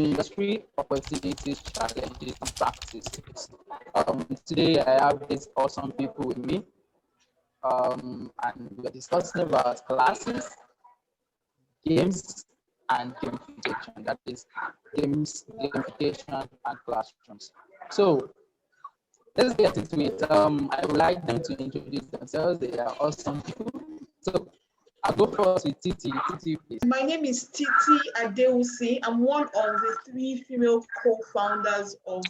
industry, opportunities, challenges, and practices. Today I have these awesome people with me, and we're discussing about classes, games, and gamification. That is games, gamification, and classrooms. So let's get into it. I would like them to introduce themselves. They are awesome people. So I'll go first with Titi. Titi, please. My name is Titi Adewusi. I'm one of the 3 female co-founders of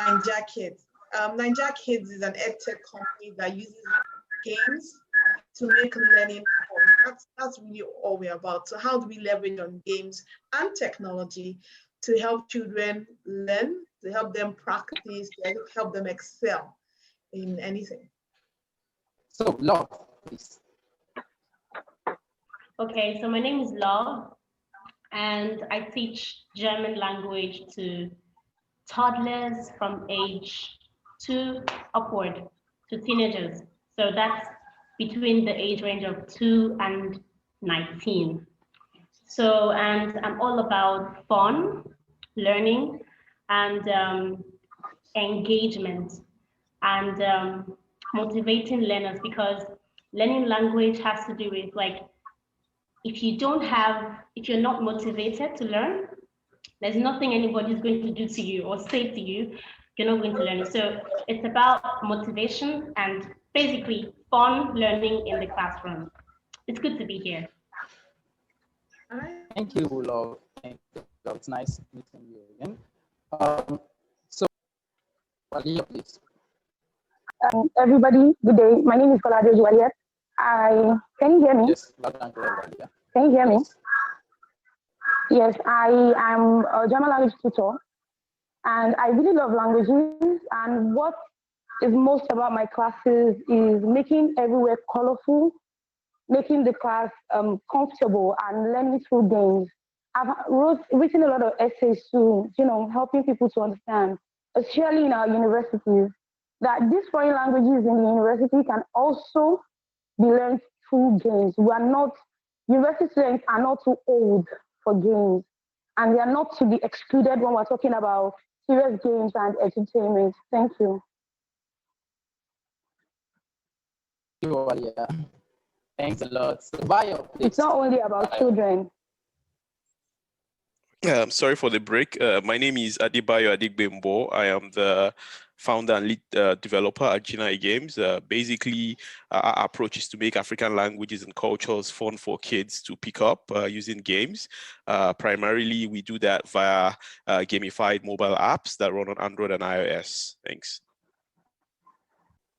Ninja Kids. Ninja Kids is an Edtech company that uses games to make learning fun. That's really all we're about. So how do we leverage on games and technology to help children learn, to help them practice, to help them excel in anything? So, Love, please. Okay, so my name is Law, and I teach German language to toddlers from age 2 upward to teenagers. So that's between the age range of 2 and 19. So, and I'm all about fun, learning, and engagement, and motivating learners, because learning language has to do with, like, if you're not motivated to learn, there's nothing anybody's going to do to you or say to you, you're not going to learn it. So it's about motivation and basically fun learning in the classroom. It's good to be here. Thank you, Love. Thank you. It's nice meeting you again. So, Waliyat, please. Everybody, good day. My name is Kola-Aderoju. Can you hear me? Yes, loud and clear, Waliyat. Can you hear me? Yes. Yes, I am a German language tutor, and I really love languages. And what is most about my classes is making everywhere colorful, making the class comfortable, and learning through games. I've written a lot of essays to, helping people to understand, especially in our universities, that these foreign languages in the university can also be learned through games. University students are not too old for games, and they are not to be excluded when we're talking about serious games and entertainment. Thank you. Yeah. Thanks a lot. So, Bayo, please. It's not only about children. I'm sorry for the break. My name is Adebayo Adegbembo. I am the founder and lead developer at Genii Games. Basically, our approach is to make African languages and cultures fun for kids to pick up using games. Primarily, we do that via gamified mobile apps that run on Android and iOS. Thanks.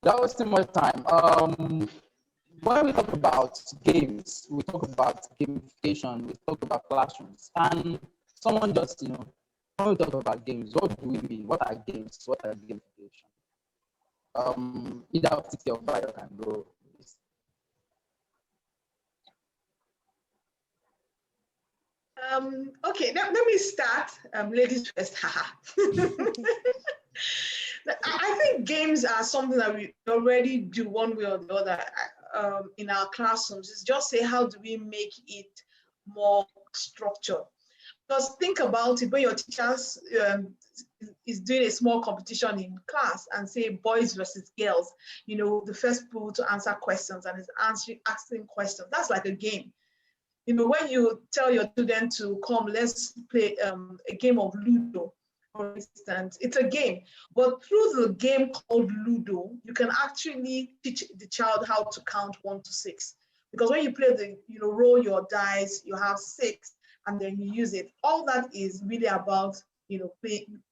That was too much time. When we talk about games, we talk about gamification, we talk about classrooms, and someone just, when we talk about games, what do we mean? What are games? What are gamification? Either Titi or Bayo can go. Okay, let me start. Ladies first. I think games are something that we already do one way or the other in our classrooms. It's just say, how do we make it more structured? Because think about it, when your teachers is doing a small competition in class and say boys versus girls, the first people to answer questions and is asking questions. That's like a game. When you tell your student to come, let's play a game of Ludo, for instance, it's a game. But through the game called Ludo, you can actually teach the child how to count 1 to 6. Because when you play roll your dice, you have 6, and then you use it. All that is really about,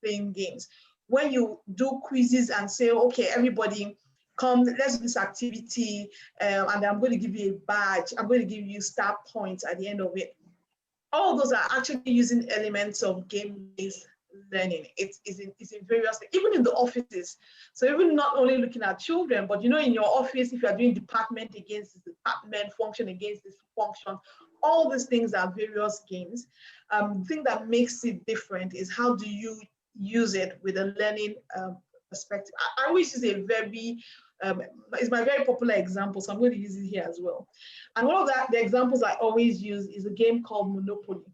playing games. When you do quizzes and say, okay, everybody come, let's do this activity, and I'm going to give you a badge. I'm going to give you star points at the end of it. All those are actually using elements of game-based learning. It's in various things, even in the offices. So even not only looking at children, but in your office, if you're doing department against this department, function against this function, all these things are various games. The thing that makes it different is how do you use it with a learning perspective. I always use a very, it's my very popular example, so I'm going to use it here as well. And one of the examples I always use is a game called Monopoly.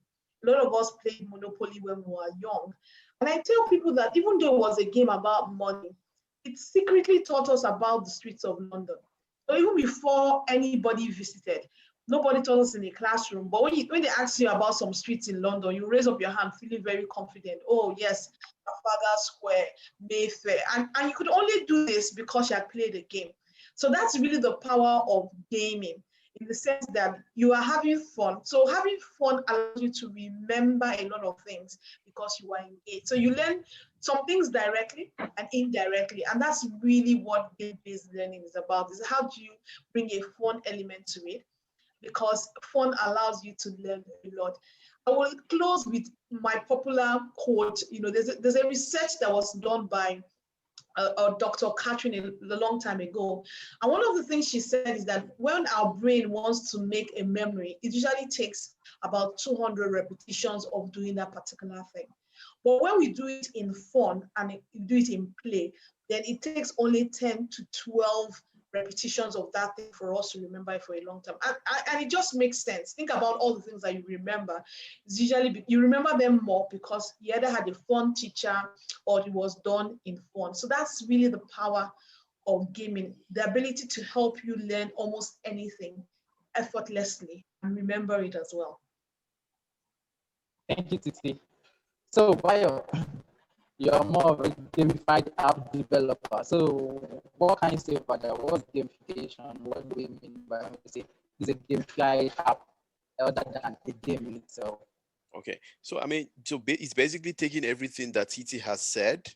A lot of us played Monopoly when we were young. And I tell people that even though it was a game about money, it secretly taught us about the streets of London. So even before anybody visited, nobody taught us in a classroom. But when they ask you about some streets in London, you raise up your hand feeling very confident. Oh, yes, Trafalgar Square, Mayfair. And you could only do this because you had played a game. So that's really the power of gaming, in the sense that you are having fun. So having fun allows you to remember a lot of things because you are engaged. So you learn some things directly and indirectly. And that's really what game-based learning is about, is how do you bring a fun element to it? Because fun allows you to learn a lot. I will close with my popular quote. You know, there's a research that was done by Dr. Catherine a long time ago. And one of the things she said is that when our brain wants to make a memory, it usually takes about 200 repetitions of doing that particular thing. But when we do it in fun and you do it in play, then it takes only 10 to 12 repetitions of that thing for us to remember it for a long time. And it just makes sense. Think about all the things that you remember. It's usually, you remember them more because you either had a fun teacher or it was done in fun. So that's really the power of gaming, the ability to help you learn almost anything effortlessly and remember it as well. Thank you, Titi. So, Bayo, you're more of a gamified app developer. So, what can you say about that? What's gamification? What do we mean by when we say it's a gamified app other than a game in itself? Okay, so I mean, it's basically taking everything that Titi has said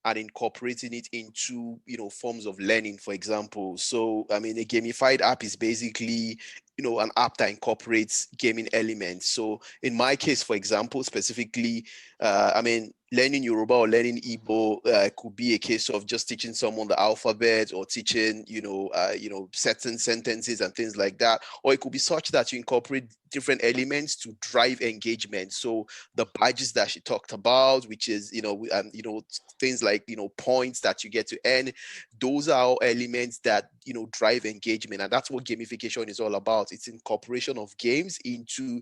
and incorporating it into, forms of learning, for example. So, I mean, a gamified app is basically, an app that incorporates gaming elements. So in my case, for example, specifically, I mean, learning Yoruba or learning Igbo could be a case of just teaching someone the alphabet or teaching, certain sentences and things like that. Or it could be such that you incorporate different elements to drive engagement. So the badges that she talked about, which is, things like, points that you get to earn, those are all elements that, drive engagement. And that's what gamification is all about. It's incorporation of games into,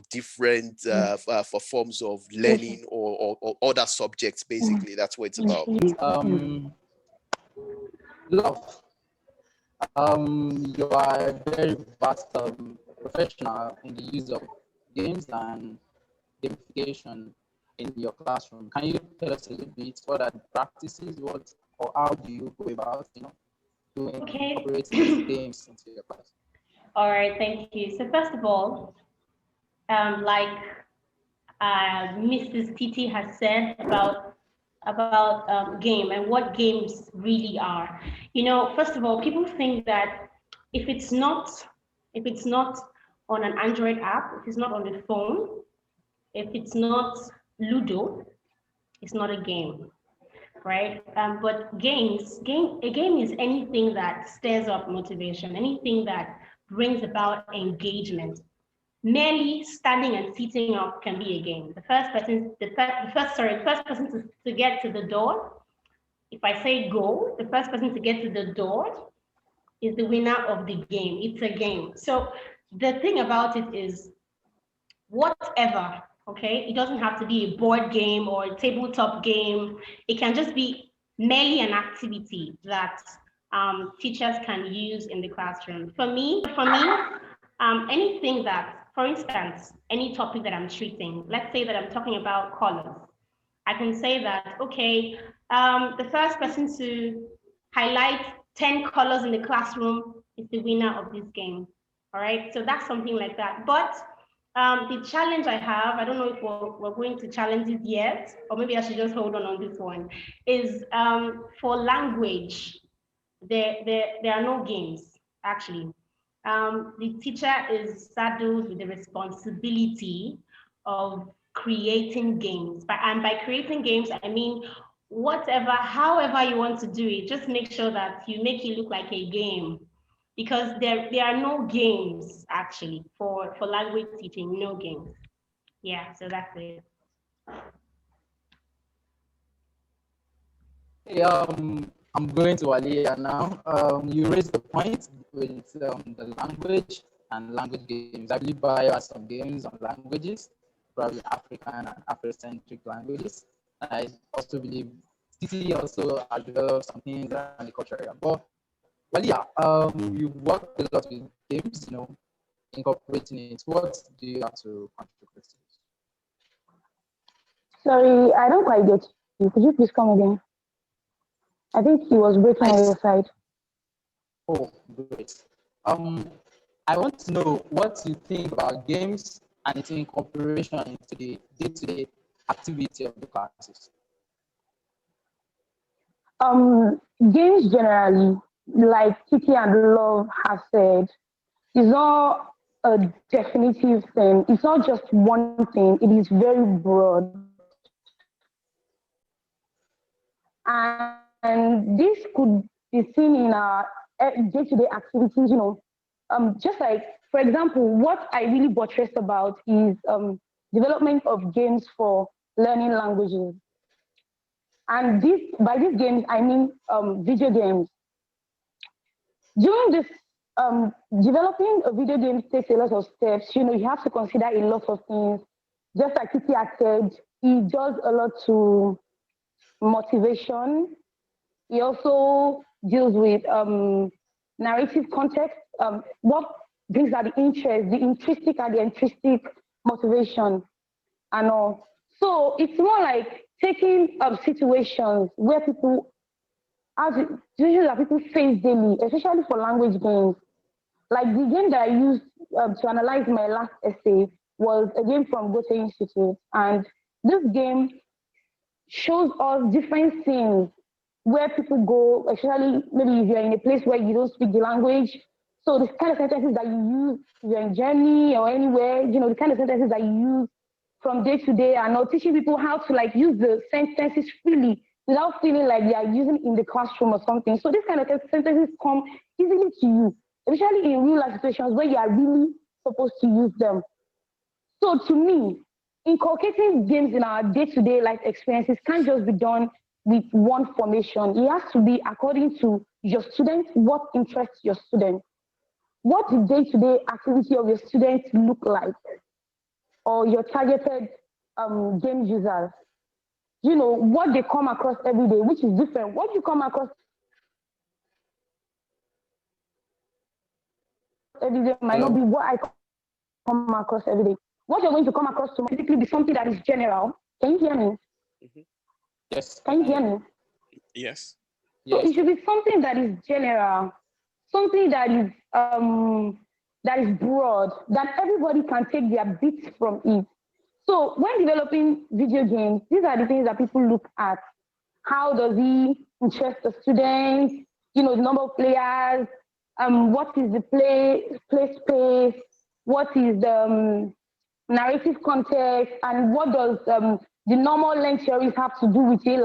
different for forms of learning or other subjects, basically. That's what it's about. Love. You are a very vast professional in the use of games and gamification in your classroom. Can you tell us a little bit what are the practices, what or how do you go about, doing incorporating these games into your class? All right, thank you. So first of all, like Mrs. Titi has said about game and what games really are. First of all, people think that if it's not on an Android app, if it's not on the phone, if it's not Ludo, it's not a game, right? But a game is anything that stirs up motivation, anything that brings about engagement. Merely standing and sitting up can be a game. The first person to get to the door, if I say go, the first person to get to the door is the winner of the game. It's a game. So the thing about it is, whatever, okay? It doesn't have to be a board game or a tabletop game. It can just be merely an activity that teachers can use in the classroom. For me, anything that, for instance, any topic that I'm treating, let's say that I'm talking about colors. I can say that, okay, the first person to highlight 10 colors in the classroom is the winner of this game. All right, so that's something like that. But the challenge I have, I don't know if we're going to challenge it yet, or maybe I should just hold on this one, is for language, there are no games, actually. The teacher is saddled with the responsibility of creating games. And by creating games, I mean, however you want to do it, just make sure that you make it look like a game. Because there are no games, actually, for language teaching, no games. Yeah, so that's it. Hey, I'm going to Waliyat now. You raised the point with the language and language games. I believe Bayo has some games on languages, probably African and Afrocentric languages. I also believe Titi also has developed some things around the culture area. But yeah, you've worked a lot with games, incorporating it. What do you have to contribute to this? Sorry, I don't quite get you. Could you please come again? I think he was breaking I on your side. Oh, great. I want to know what you think about games and its incorporation into the day-to-day activity of the classes. Games generally, like Kiki and Love have said, is not a definitive thing. It's not just one thing. It is very broad. And this could be seen in our day-to-day activities, just like, for example, what I really buttress about is development of games for learning languages. And by these games, I mean video games. During this, developing a video game takes a lot of steps. You have to consider a lot of things. Just like Titi had said, it does a lot to motivation. It also deals with narrative context, what brings out the interest, the intrinsic and the extrinsic motivation and all. So it's more like taking situations where people situations that people face daily, especially for language games. Like the game that I used to analyze my last essay was a game from Goethe-Institut, and this game shows us different things where people go, especially maybe if you're in a place where you don't speak the language. So the kind of sentences that you use if you're in Germany or anywhere, the kind of sentences that you use from day to day, and not teaching people how to use the sentences freely without feeling like they are using it in the classroom or something. So these kind of sentences come easily to you, especially in real life situations where you are really supposed to use them. So to me, inculcating games in our day-to-day life experiences can't just be done with one formation. It has to be according to your students, what interests your students. What the day-to-day activity of your students look like, or your targeted game users. What they come across every day, which is different. What you come across every day might not be what I come across every day. What you're going to come across to basically be something that is general. Can you hear me? Mm-hmm. Yes. Can you hear me? Yes. So it should be something that is general, something that is broad, that everybody can take their bits from it. So when developing video games, these are the things that people look at. How does he interest the students? The number of players. What is the play space? What is the narrative context? And what does the normal length theories have to do with it?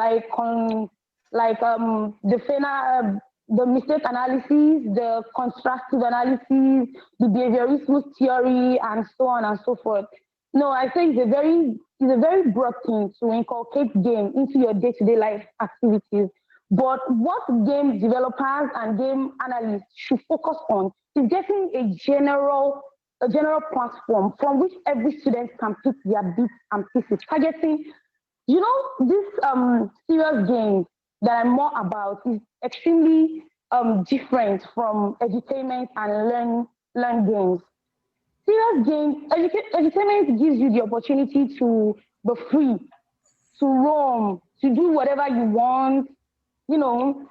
The mistake analysis, the constructive analysis, the behaviorism theory, and so on and so forth. No, I think it's a very broad thing to inculcate game into your day-to-day life activities. But what game developers and game analysts should focus on is getting a general platform from which every student can pick their bits and pieces, targeting, this serious game that I'm more about is extremely different from edutainment and learn games. Serious games, edutainment gives you the opportunity to be free, to roam, to do whatever you want, to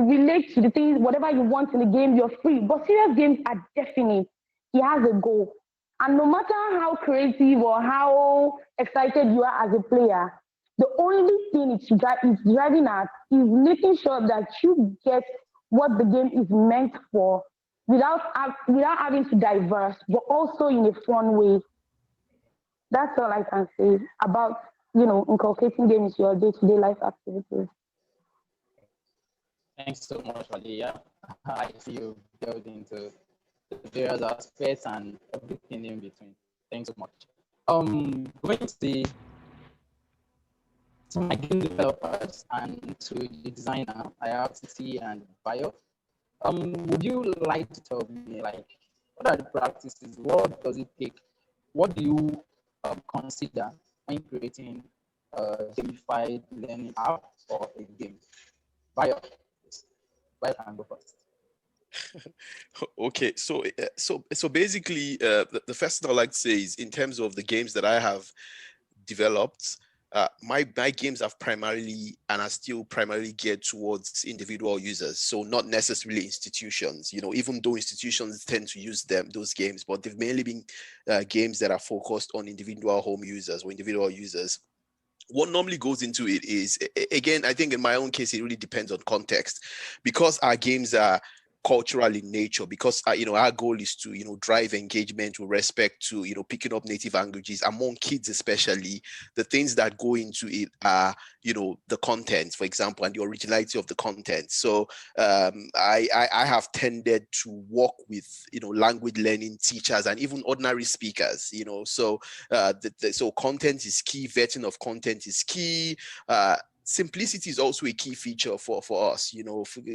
relate to the things, whatever you want in the game, you're free. But serious games are definite. It has a goal. And no matter how creative or how excited you are as a player, the only thing it's driving at is making sure that you get what the game is meant for without having to diverse, but also in a fun way. That's all I can say about, inculcating games into your day-to-day life activities. Thanks so much, Waliyat. I see you delved into the various aspects and everything in between. Thanks so much. Going to my game developers and to the designer, I have Titi and Bio. Would you like to tell me, what are the practices? What does it take? What do you consider when creating a gamified learning app or a game? Bio can go first. Okay, so basically, the first thing I'd like to say is, in terms of the games that I have developed, my games have primarily and are still primarily geared towards individual users, so not necessarily institutions. Even though institutions tend to use those games, but they've mainly been games that are focused on individual home users or individual users. What normally goes into it is, again, I think in my own case, it really depends on context, because our games are cultural in nature, because our goal is to drive engagement with respect to picking up native languages among kids. Especially, the things that go into it are the content, for example, and the originality of the content. So I have tended to work with language learning teachers and even ordinary speakers. So so content is key, vetting of content is key. Simplicity is also a key feature for us,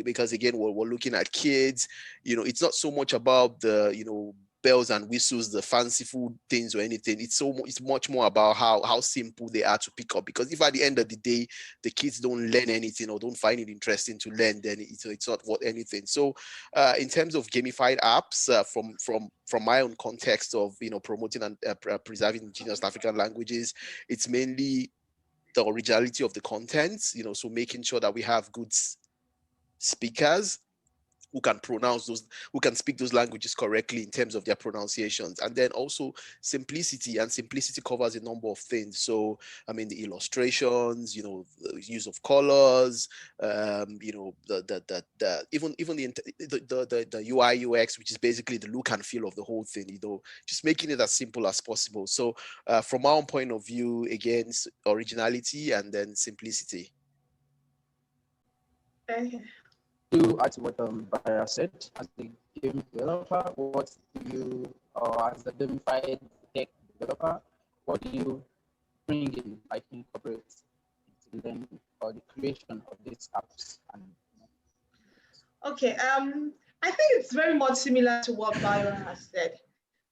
because again, we're looking at kids. It's not so much about the bells and whistles, the fanciful things or anything. It's much more about how simple they are to pick up, because if at the end of the day the kids don't learn anything or don't find it interesting to learn, then it's not worth anything. So in terms of gamified apps, from my own context of promoting and preserving indigenous African languages, it's mainly the originality of the content, so making sure that we have good speakers who can speak those languages correctly in terms of their pronunciations. And then also simplicity, and simplicity covers a number of things. So the illustrations, the use of colors, even the UI UX, which is basically the look and feel of the whole thing, just making it as simple as possible. So from our point of view, again, originality and then simplicity. Okay. To add to what Barra said, as a game developer, what do you, or as a gamified tech developer, what do you bring in, like incorporate into learning or the creation of these apps? Okay. I think it's very much similar to what Byron has said.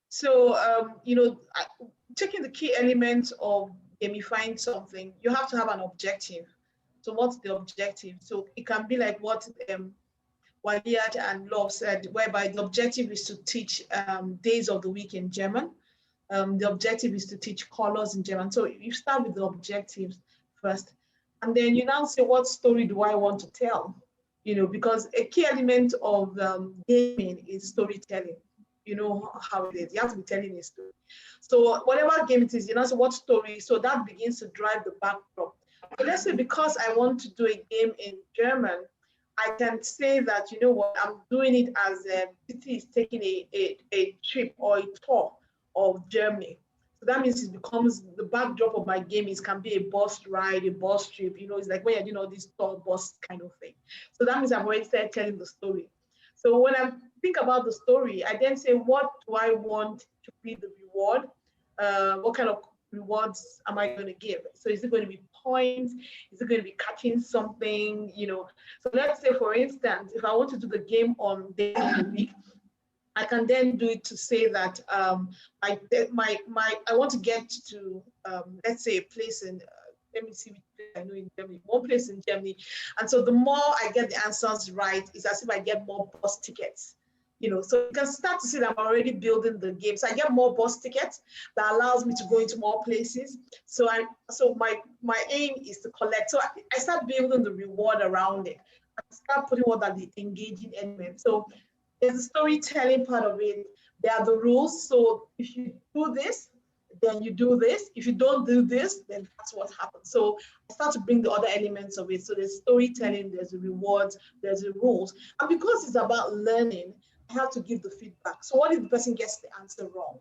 So, taking the key elements of gamifying something, you have to have an objective. So what's the objective? So it can be like what Waliyat and Love said, whereby the objective is to teach days of the week in German. The objective is to teach colors in German. So you start with the objectives first, and then you now say, what story do I want to tell? Because a key element of gaming is storytelling. You know how it is. You have to be telling a story. So whatever game it is, so what story? So that begins to drive the backdrop. So let's say because I want to do a game in German, I can say that, I'm doing it as Titi is taking a trip or a tour of Germany. So that means it becomes the backdrop of my game can be a bus ride, a bus trip. It's like when you're doing all this tour bus kind of thing. So that means I've already started telling the story. So when I think about the story, I then say, what do I want to be the reward? What kind of rewards am I going to give? So is it going to be points? Is it going to be catching something? So let's say, for instance, if I want to do the game on day of the week, I can then do it to say that I want to get to let's say a place in let me see which place I know in Germany, one place in Germany, and so the more I get the answers right, it's as if I get more bus tickets. So you can start to see that I'm already building the game. So I get more bus tickets that allows me to go into more places. So my aim is to collect. So I start building the reward around it. I start putting what are the engaging elements. So there's the storytelling part of it. There are the rules. So if you do this, then you do this. If you don't do this, then that's what happens. So I start to bring the other elements of it. So there's storytelling, there's the rewards, there's the rules. And because it's about learning, I have to give the feedback. So what if the person gets the answer wrong?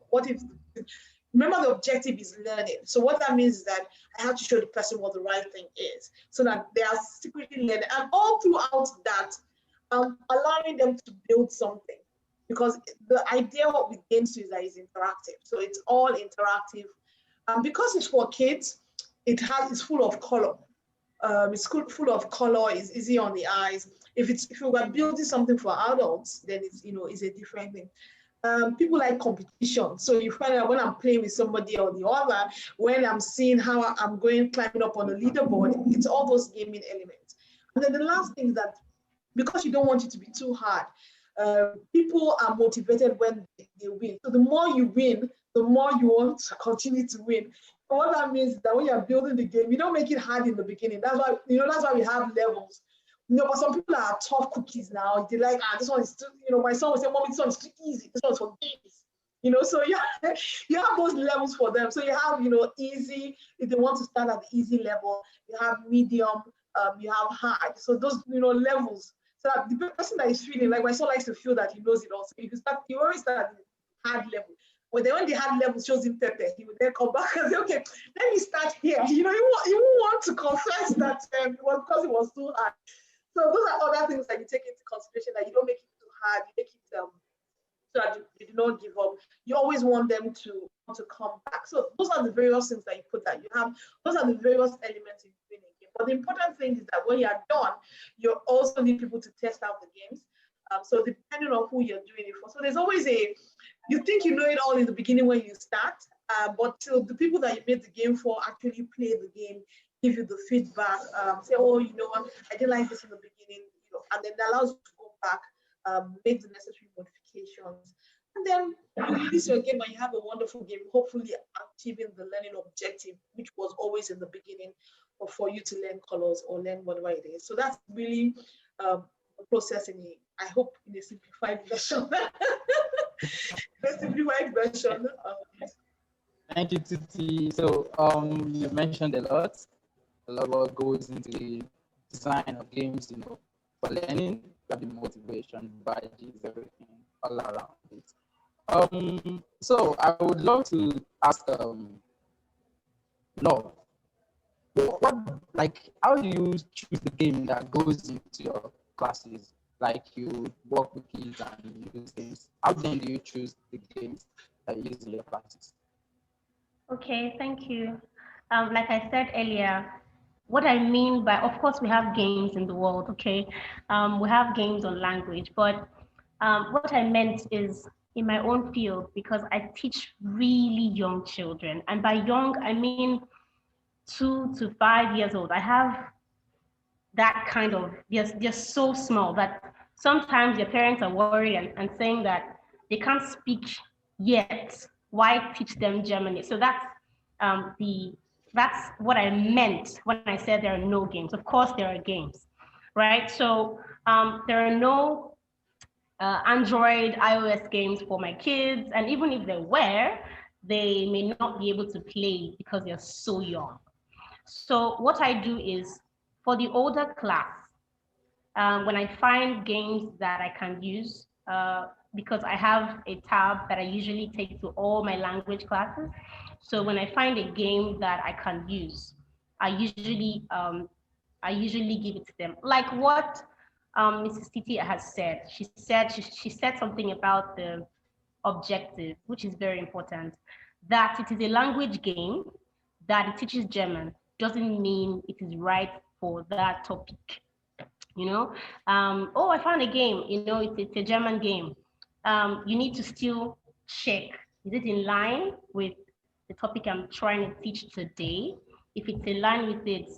Remember, the objective is learning. So what that means is that I have to show the person what the right thing is so that they are secretly learning. And all throughout that, allowing them to build something. Because the idea with games is that it's interactive. So it's all interactive. Because it's for kids, it's full of color. It's full of color, it's easy on the eyes. If we were building something for adults, then it's a different thing. People like competition. So you find out when I'm playing with somebody or the other, when I'm seeing how I'm going climbing up on the leaderboard, it's all those gaming elements. And then the last thing is that because you don't want it to be too hard, people are motivated when they win. So the more you win, the more you want to continue to win. And what that means is that when you're building the game, you don't make it hard in the beginning. That's why, that's why we have levels. But some people are tough cookies now. They're like, this one is too, my son will say, Mommy, this one is too easy. This one's for games. So you have those levels for them. So you have, easy, if they want to start at the easy level, you have medium, you have hard. So those, levels. So that the person that is feeling, like my son likes to feel that he knows it all. So if you always start at the hard level. But then when the hard level shows him Pepe, he will then come back and say, okay, let me start here. You won't want to confess that it was because it was too hard. So those are other things that you take into consideration, that you don't make it too hard, you make it so that you do not give up. You always want them to come back. So those are the various things that you put that you have. Those are the various elements in winning a game. But the important thing is that when you are done, you also need people to test out the games. So depending on who you're doing it for. So there's always you think you know it all in the beginning when you start, but till the people that you made the game for actually play the game, give you the feedback, say, oh, you know what, I didn't like this in the beginning, and then that allows you to go back, make the necessary modifications, and then you release your game and you have a wonderful game, hopefully achieving the learning objective, which was always in the beginning, or for you to learn colors or learn whatever it is. So that's really a process I hope in a simplified version. A simplified version. Thank you, Titi. So you mentioned a lot what goes into the design of games, for learning, the motivation, badges, everything all around it. So I would love to ask Love, how do you choose the game that goes into your classes? Like you work with kids and you use games. How then do you choose the games that you use in your classes? Okay, thank you. Like I said earlier, what I mean by, of course, we have games in the world, okay? We have games on language, but what I meant is in my own field, because I teach really young children. And by young, I mean 2 to 5 years old. I have that kind of, they're so small that sometimes your parents are worried and saying that they can't speak yet. Why teach them German? So that's what I meant when I said there are no games. Of course, there are games, right? So there are no Android, iOS games for my kids, and even if there were, they may not be able to play because they're so young. So what I do is, for the older class, when I find games that I can use, because I have a tab that I usually take to all my language classes. So when I find a game that I can use, I usually give it to them. Like what Mrs. Titi has said. She said something about the objective, which is very important. That it is a language game, that it teaches German, doesn't mean it is right for that topic. Oh, I found a game, it's a German game. You need to still check, is it in line with the topic I'm trying to teach today? If it's in line with it,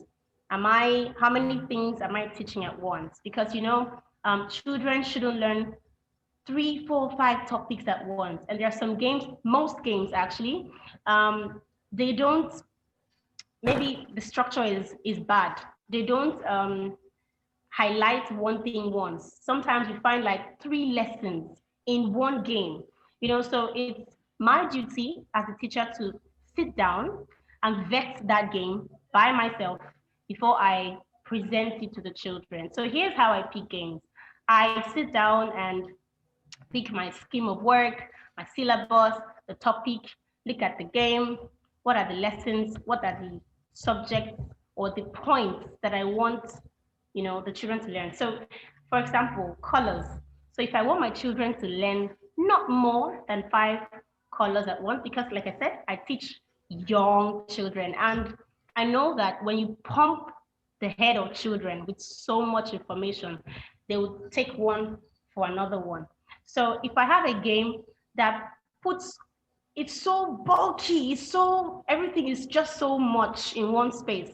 how many things am I teaching at once? Because, children shouldn't learn 3, 4, 5 topics at once. And there are some games, most games actually, they don't, maybe the structure is bad. They don't highlight one thing once. Sometimes you find like 3 lessons in one game, so it's my duty as a teacher to sit down and vet that game by myself before I present it to the children. So here's how I pick games. I sit down and pick my scheme of work, my syllabus, the topic, look at the game, what are the lessons, what are the subjects or the points that I want the children to learn. So for example, colors. So if I want my children to learn not more than 5 colors at once, because like I said, I teach young children, and I know that when you pump the head of children with so much information, they will take one for another one. So if I have a game that puts, it's so bulky, it's so, everything is just so much in one space,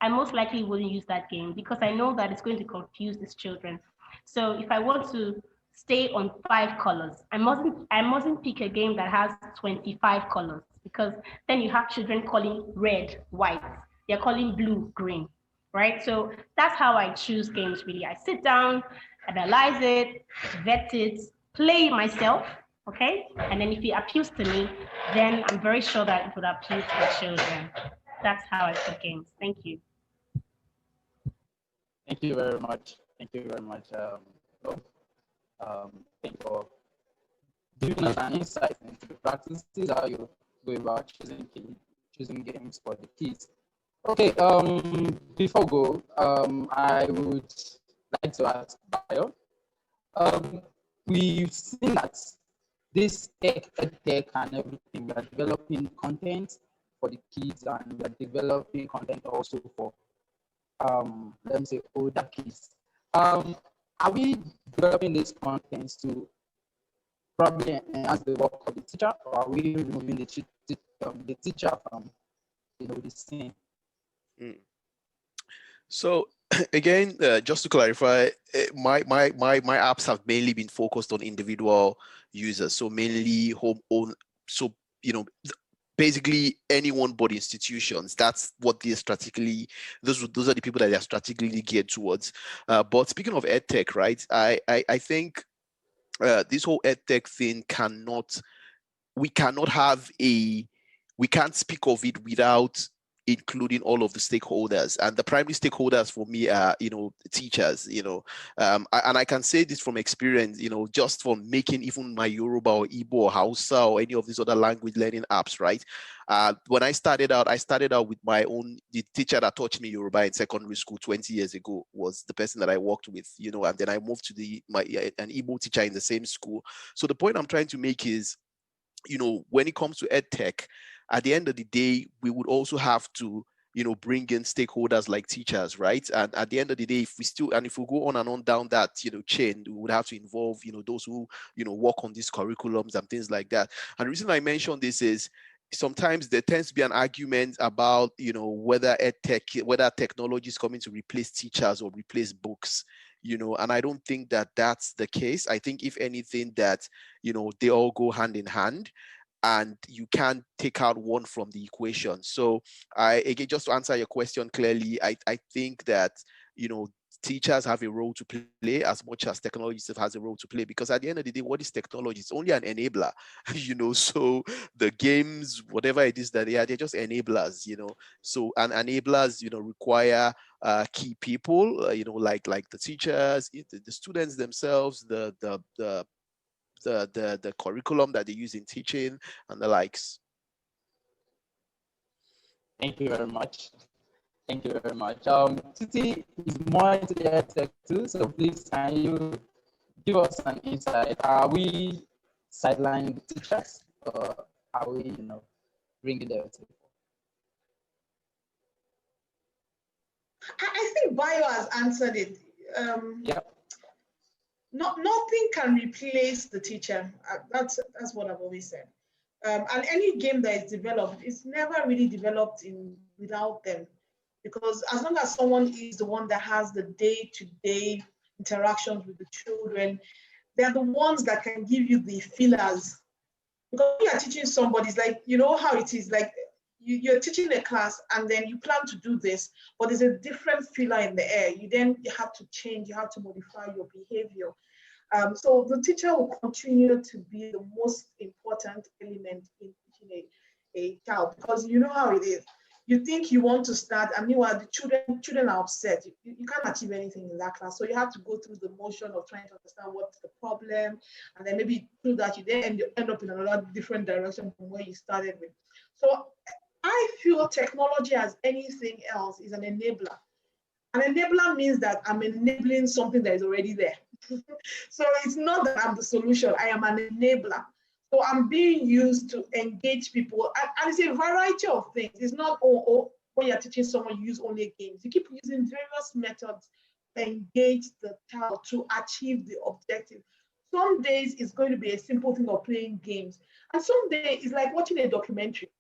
I most likely wouldn't use that game because I know that it's going to confuse these children. So if I want to stay on 5 colors, I mustn't pick a game that has 25 colors, because then you have children calling red white, they're calling blue green, right? So that's how I choose games, really. I sit down, analyze it, vet it, play it myself, okay? And then if it appeals to me, then I'm very sure that it would appeal to the children. That's how I pick games. Thank you. Thank you very much. Thank you very much. Thank you for giving us an insight into the practices, how you go about choosing games for the kids. Okay, before go, I would like to ask Bayo. We've seen that this edtech and everything, we are developing content for the kids, and we are developing content also for let me say older kids. Are we developing these contents to probably enhance the work of the teacher, or are we removing the teacher from the scene? So again, just to clarify, my apps have mainly been focused on individual users, so mainly home own. So basically anyone but institutions. That's what they're strategically. Those are the people that they are strategically geared towards. But speaking of edtech, right? I think this whole edtech thing we can't speak of it without including all of the stakeholders, and the primary stakeholders for me are teachers, and I can say this from experience, just from making even my Yoruba or Igbo or Hausa or any of these other language learning apps, right? When I started out with the teacher that taught me Yoruba in secondary school 20 years ago was the person that I worked with, and then I moved to an Igbo teacher in the same school. So the point I'm trying to make is, when it comes to edtech, at the end of the day, we would also have to, bring in stakeholders like teachers, right? And at the end of the day, if we go on and on down that, chain, we would have to involve, those who, work on these curriculums and things like that. And the reason I mention this is sometimes there tends to be an argument about, whether technology is coming to replace teachers or replace books. And I don't think that that's the case. I think if anything that, they all go hand in hand, and you can't take out one from the equation. So again, just to answer your question clearly, I think that, teachers have a role to play as much as technology has a role to play, because at the end of the day, what is technology? It's only an enabler, so the games, whatever it is that they're just enablers, so and enablers, require key people, like the teachers, the students themselves, the curriculum that they use in teaching and the likes. Thank you very much. Thank you very much. Titi is more into the tech too, so please can you give us an insight? Are we sidelining the teachers, or are we, bringing them to? I think Bayo has answered it. Yeah. Nothing can replace the teacher. That's what I've always said. And any game that is developed, it's never really developed without them, because as long as someone is the one that has the day-to-day interactions with the children, they're the ones that can give you the fillers. Because when you're teaching somebody, it's like, how it is, like you're teaching a class and then you plan to do this, but there's a different filler in the air. You have to change, you have to modify your behavior. So the teacher will continue to be the most important element in teaching a child, because you know how it is. You think you want to start, and meanwhile the children are upset. You can't achieve anything in that class. So you have to go through the motion of trying to understand what's the problem, and then maybe through that you then end up in another different direction from where you started with. So I feel technology as anything else is an enabler. An enabler means that I'm enabling something that is already there. So it's not that I'm the solution, I am an enabler. So I'm being used to engage people, and it's a variety of things. It's not, when you're teaching someone, you use only games. You keep using various methods to engage the child to achieve the objective. Some days it's going to be a simple thing of playing games. And some days it's like watching a documentary.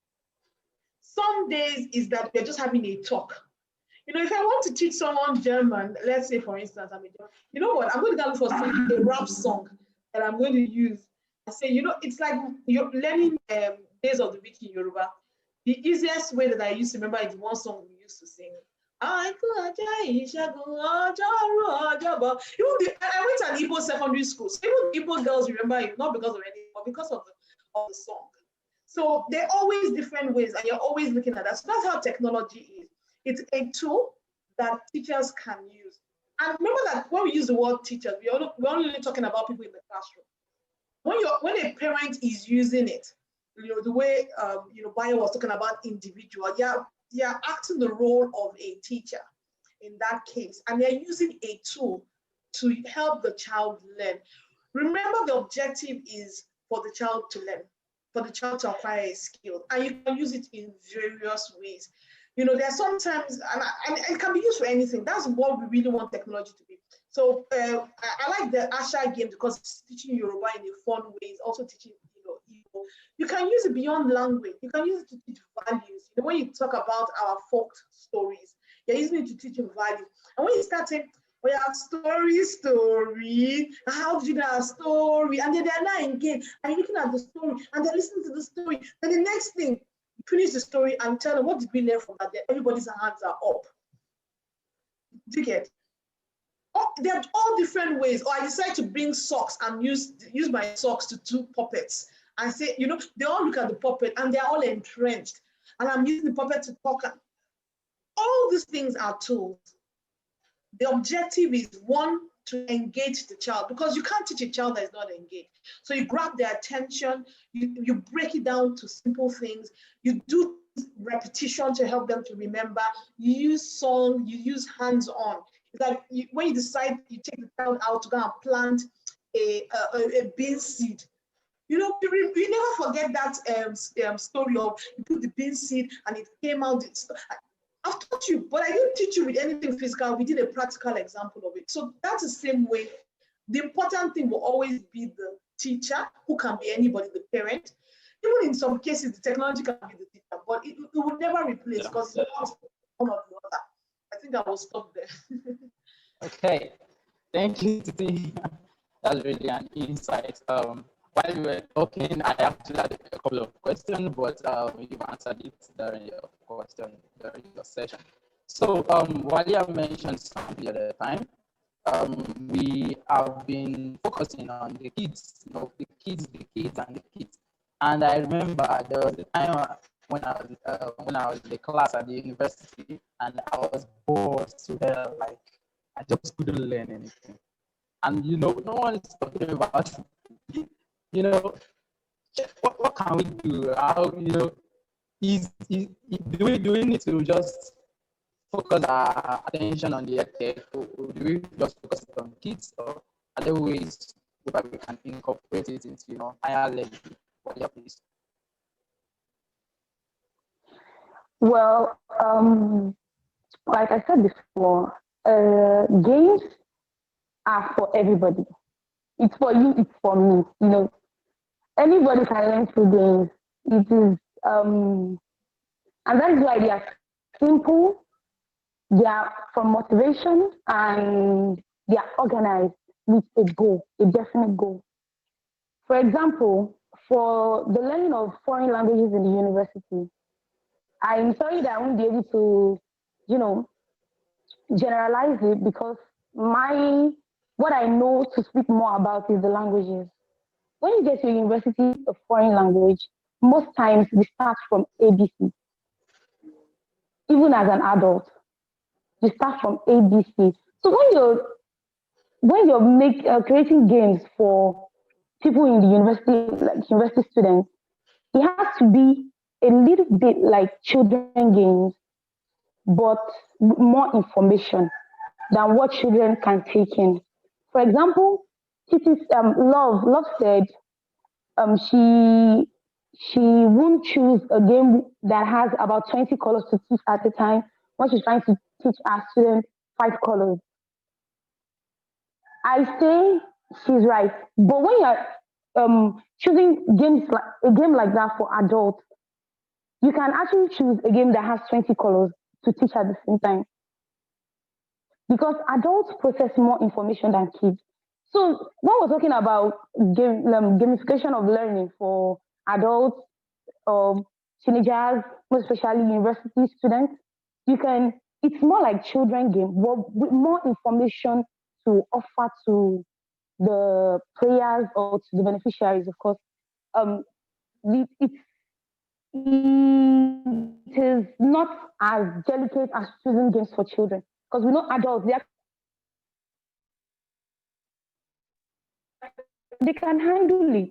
Some days is that we're just having a talk. You know, if I want to teach someone German, let's say for instance, I'm a German, you know what? I'm going to go for a rap song that I'm going to use. I say, you know, it's like you're learning Days of the Week in Yoruba. The easiest way that I used to remember is one song we used to sing. I went to an Igbo secondary school. So even Igbo girls remember it, not because of anything, but because of the song. So there are always different ways, and you're always looking at that. So that's how technology is. It's a tool that teachers can use. And remember that when we use the word teachers, we're only talking about people in the classroom. When a parent is using it, you know, the way Bayo was talking about individual, you're acting the role of a teacher in that case, and they're using a tool to help the child learn. Remember, the objective is for the child to learn, for the child to acquire a skill, and you can use it in various ways. You know, there are sometimes, and it can be used for anything. That's what we really want technology to be. So I like the Asha game because it's teaching Yoruba in a fun way. It's also teaching, Igbo. You can use it beyond language. You can use it to teach values. You know, when you talk about our folk stories, you're using it to teach value. And when you start saying, we have story, how did you know our story? And then they're not engaged. And you're looking at the story, and they're listening to the story. And the next thing, finish the story and tell them what did we learn from that. Everybody's hands are up. Do you get? Oh, there are all different ways. Or I decide to bring socks and use my socks to do puppets and say, you know, they all look at the puppet and they're all entrenched. And I'm using the puppet to talk. All these things are tools. The objective is one, to engage the child, because you can't teach a child that is not engaged. So you grab their attention, you break it down to simple things, you do repetition to help them to remember, you use song, you use hands-on. It's like when you decide, you take the child out to go and plant a bean seed. You know, you never forget that story of you put the bean seed and it came out. I've taught you, but I didn't teach you with anything physical. We did a practical example of it. So that's the same way. The important thing will always be the teacher, who can be anybody, the parent. Even in some cases, the technology can be the teacher, but it will never replace, because it's one or the other. I think I will stop there. Okay, thank you, Titi. That's really an insight. While you were talking, I actually had a couple of questions, but you've answered it during your session. So Walia mentioned something at the time. We have been focusing on the kids, the kids, and the kids. And I remember there was a time when I was in the class at the university, and I was bored to hell, like I just couldn't learn anything. And no one is talking about what can we do? How do we need to just focus our attention on the Edtech, or do we just focus on kids, or are there ways where we can incorporate it into higher level? What your please? Well, like I said before, games are for everybody. It's for you, it's for me. Anybody can learn through games. It is, and that is why they are simple, they are from motivation, and they are organized with a goal, a definite goal. For example, for the learning of foreign languages in the university, I'm sorry that I won't be able to, generalize it, because what I know to speak more about is the languages. When you get to a university of foreign language, most times we start from ABC. Even as an adult, you start from ABC. So when you're creating games for people in the university, like university students, it has to be a little bit like children games, but more information than what children can take in. For example, Titi's Love said she won't choose a game that has about 20 colors to teach at a time when she's trying to teach our students 5 colors. I say she's right. But when you're choosing a game like that for adults, you can actually choose a game that has 20 colors to teach at the same time. Because adults process more information than kids. So when we're talking about gamification of learning for adults, teenagers, most especially university students, it's more like children game, with more information to offer to the players or to the beneficiaries, of course. Um, it is not as delicate as choosing games for children, because we know adults, they can handle it.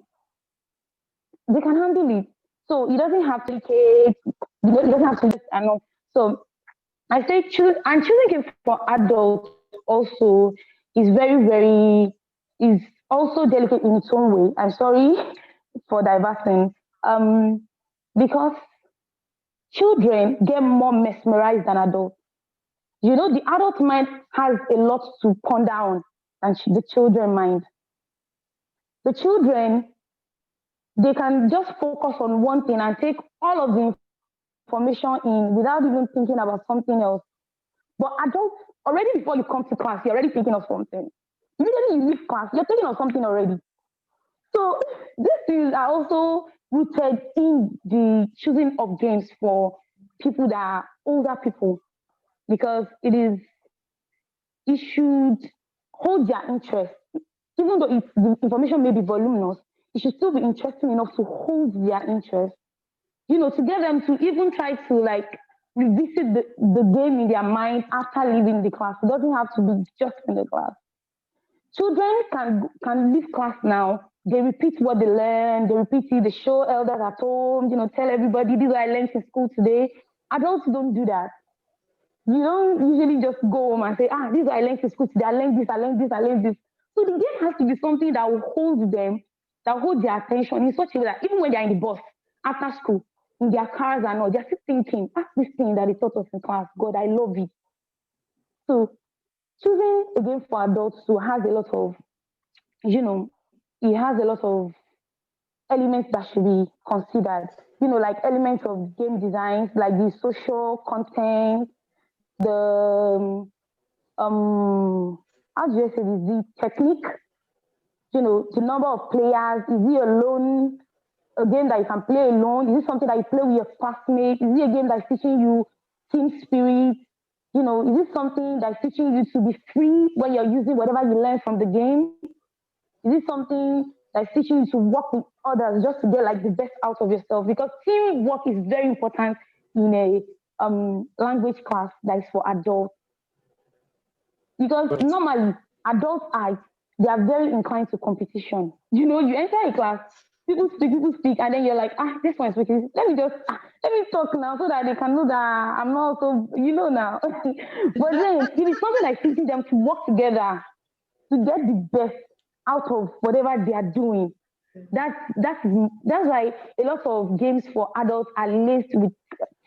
They can handle it. So it doesn't have to take, it doesn't have to just, I know. So I say choosing games for adults also is is also delicate in its own way. I'm sorry for diversing. Because children get more mesmerized than adults. You know, the adult mind has a lot to ponder on than the children mind. The children, they can just focus on one thing and take all of the information in without even thinking about something else. But adults, already before you come to class, you're already thinking of something. Immediately you leave class, you're thinking of something already. So these things are also rooted in the choosing of games for people that are older people, because it should hold their interest. Even though the information may be voluminous, it should still be interesting enough to hold their interest. You know, to get them to even try to like revisit the game in their mind after leaving the class. It doesn't have to be just in the class. Children can leave class now. They repeat what they learn. They repeat it. They show elders at home. You know, tell everybody, this is what I learned in school today. Adults don't do that. You don't usually just go home and say, this is what I learned in school today. I learned this, I learned this, I learned this. So the game has to be something that will hold them, that hold their attention in such a way that even when they're in the bus after school, in their cars and all, they're still thinking, this thing that they taught us in class, God, I love it. So choosing a game for adults too has a lot of, it has a lot of elements that should be considered. You know, like elements of game designs, like the social content, the how do you say this? The technique, you know, the number of players. Is it alone? A game that you can play alone? Is it something that you play with your classmates? Is it a game that's teaching you team spirit? You know, is it something that's teaching you to be free when you're using whatever you learn from the game? Is it something that's teaching you to work with others just to get like the best out of yourself? Because teamwork is very important in a language class that is for adults. Because normally adults they are very inclined to competition. You know, you enter a class, people speak, and then you're like, this one is speaking. Let me talk now so that they can know that I'm not so, now. But then it is something like teaching them to work together to get the best out of whatever they are doing. That's why a lot of games for adults are laced with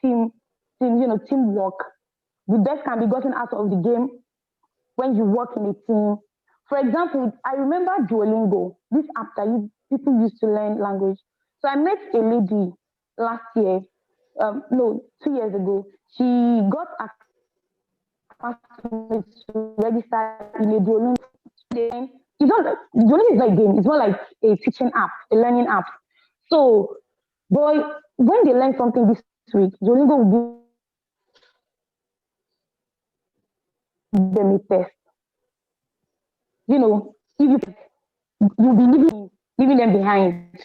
teamwork. The best can be gotten out of the game when you work in a team. For example, I remember Duolingo, this app that people used to learn language. So I met a lady last year, 2 years ago. She got a classmate to register in a Duolingo. Duolingo is like a game. It's more like a teaching app, a learning app. So, when they learn something this week, Duolingo will give them a test. You know, if you'll be leaving them behind.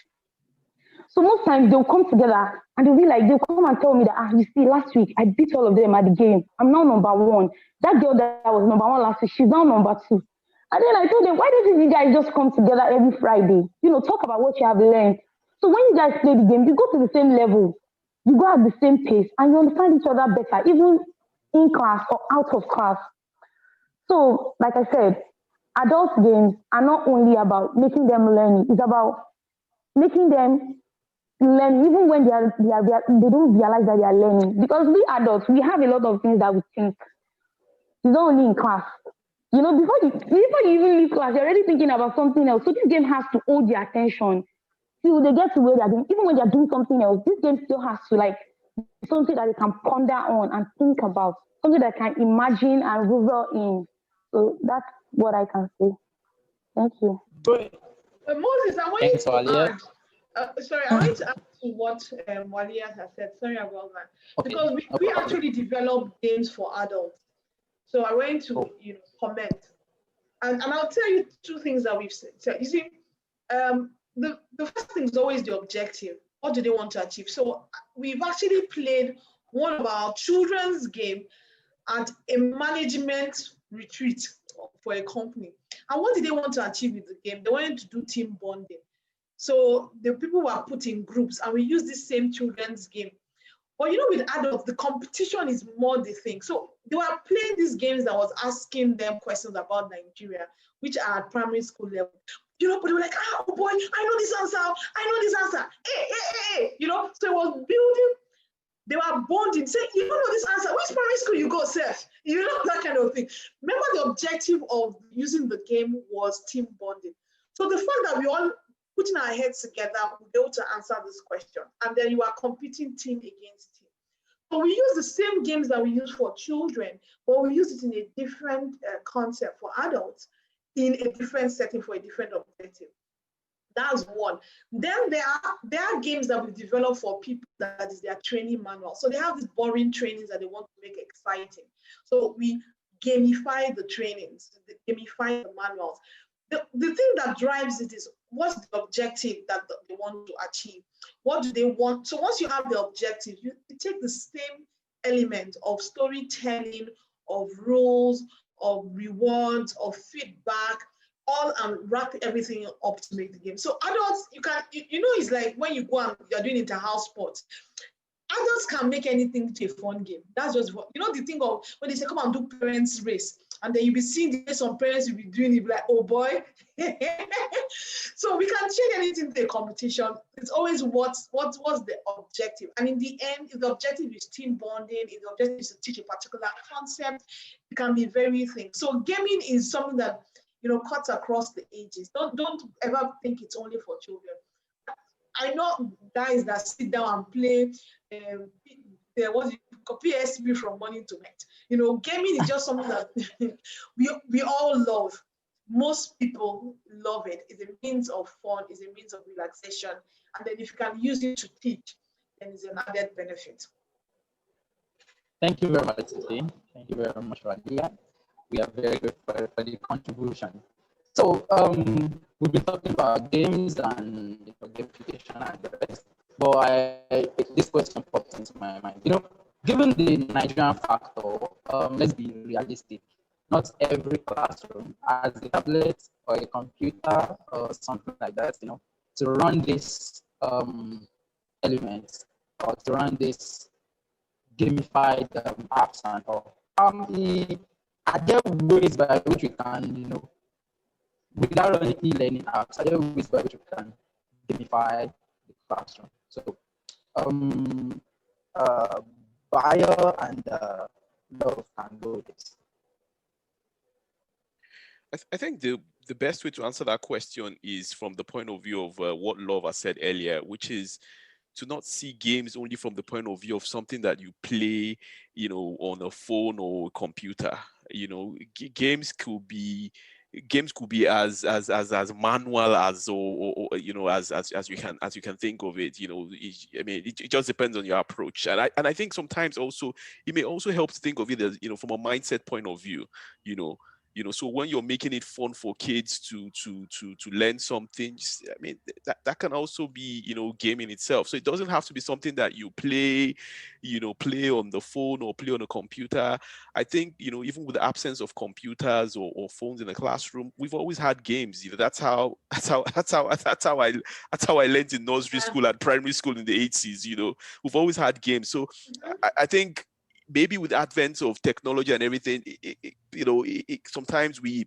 So most times they'll come together and they'll come and tell me that, you see, last week I beat all of them at the game. I'm now number one. That girl that was number one last week, she's now number two. And then I told them, why don't you guys just come together every Friday? You know, talk about what you have learned. So when you guys play the game, you go to the same level, you go at the same pace, and you understand each other better, even in class or out of class. So, like I said, adult games are not only about making them learn, it's about making them learn even when they don't realize that they are learning. Because we adults, we have a lot of things that we think. It's not only in class. You know, before you even leave class, you're already thinking about something else. So this game has to hold their attention till they get to where they're doing. Even when they're doing something else, this game still has to like be something that they can ponder on and think about, something that can imagine and revel in. So that's what I can say. Thank you. Great. Moses, I want you Thanks, to Waliyat. sorry, I wanted to add to what Waliyat has said. Sorry about that. Okay, Because no we problem. actually develop games for adults. So I went to Oh. comment. And I'll tell you two things that we've said. So you see, the first thing is always the objective. What do they want to achieve? So we've actually played one of our children's game at a management retreat for a company. And what did they want to achieve with the game? They wanted to do team bonding. So the people were put in groups and we use this same children's game. But you know, with adults, the competition is more the thing. So they were playing these games that was asking them questions about Nigeria, which are at primary school level. You know, but they were like, oh boy, I know this answer. I know this answer. Hey. You know, so it was building. They were bonding. Say, you don't know this answer. Which primary school you go, Seth? You know, that kind of thing. Remember, the objective of using the game was team bonding. So the fact that we all putting our heads together, we'll be able to answer this question. And then you are competing team against team. So we use the same games that we use for children, but we use it in a different concept for adults, in a different setting for a different objective. That's one. Then there are games that we develop for people that is their training manual. So they have these boring trainings that they want to make exciting. So we gamify the trainings, gamify the manuals. The thing that drives it is, what's the objective that they want to achieve? What do they want? So once you have the objective, you take the same element of storytelling, of rules, of rewards, of feedback, all and wrap everything up to make the game. So adults, you can, you know, it's like when you go and you're doing inter-house sports. Adults can make anything to a fun game. That's just what, you know, the thing of when they say, come and do parents race, and then you'll be seeing the way some parents will be doing it, like, oh boy. So we can change anything to a competition. It's always what's the objective. And in the end, if the objective is team bonding, if the objective is to teach a particular concept, it can be very things. So gaming is something that, you know, cuts across the ages. Don't ever think it's only for children. I know guys that sit down and play PSP from morning to night. You know, gaming is just something that we all love. Most people love it. It's a means of fun, it's a means of relaxation. And then if you can use it to teach, then it's an added benefit. Thank you very much, Titi. Thank you very much, Radia. We are very grateful for the contribution. So we've been talking about games and gamification and the rest. But this question popped into my mind. You know, given the Nigerian factor, let's be realistic. Not every classroom has a tablet or a computer or something like that, you know, to run this elements or to run this gamified apps and all. Are there ways by which we can, you know, without running e-learning apps, are there ways by which we can gamify the classroom? So, Bio and Love can go with this. I think the best way to answer that question is from the point of view of what Love has said earlier, which is to not see games only from the point of view of something that you play, you know, on a phone or a computer. You know, games could be as manual as or you know as you can think of it. You know, I mean, it just depends on your approach. And I think sometimes also it may also help to think of it as, you know, from a mindset point of view. You know, so when you're making it fun for kids to learn something, I mean, that can also be, you know, gaming itself. So it doesn't have to be something that you play on the phone or play on a computer. I think, you know, even with the absence of computers or phones in the classroom, we've always had games. You know, that's how I learned in nursery school and primary school in the 80s. You know, we've always had games. So I think maybe with the advent of technology and everything, sometimes we,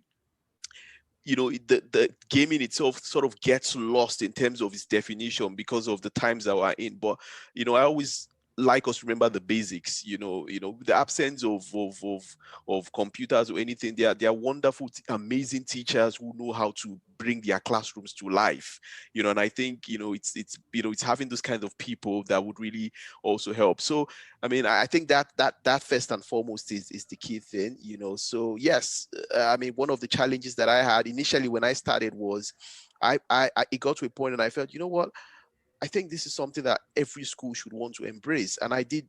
you know, the gaming itself sort of gets lost in terms of its definition because of the times that we're in. But, you know, I always like us to remember the basics, the absence of computers or anything. They are wonderful, amazing teachers who know how to bring their classrooms to life, and I think, it's having those kinds of people that would really also help. So, I mean, I think that first and foremost is the key thing, So yes, I mean, one of the challenges that I had initially when I started was it got to a point and I felt, you know what, I think this is something that every school should want to embrace. And I did,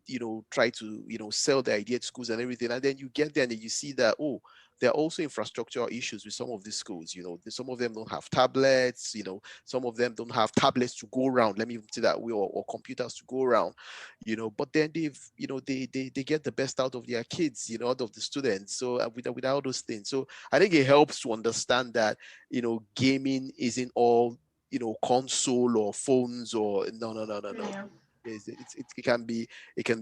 try to, sell the idea to schools and everything. And then you get there and you see that, oh, there are also infrastructural issues with some of these schools. Some of them don't have tablets, some of them don't have tablets to go around, let me say that way, or computers to go around, but then they get the best out of their kids, out of the students. So without all those things. So I think it helps to understand that, gaming isn't all, console or phones or no. Yeah. It can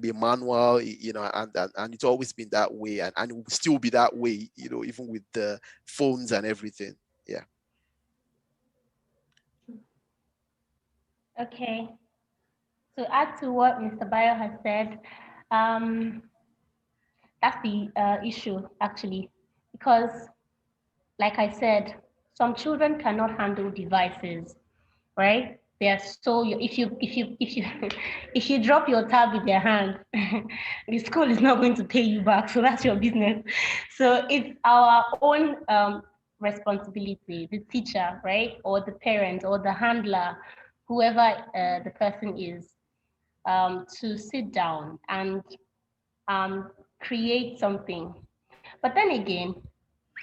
be manual, and it's always been that way, and it will still be that way, even with the phones and everything. Yeah. Okay. To add to what Mr. Bayo has said, that's the issue actually, because like I said, some children cannot handle devices, right? They are so, if you if you drop your tab with their hand, the school is not going to pay you back. So that's your business. So it's our own responsibility, the teacher, right, or the parent or the handler, whoever the person is, to sit down and create something. But then again,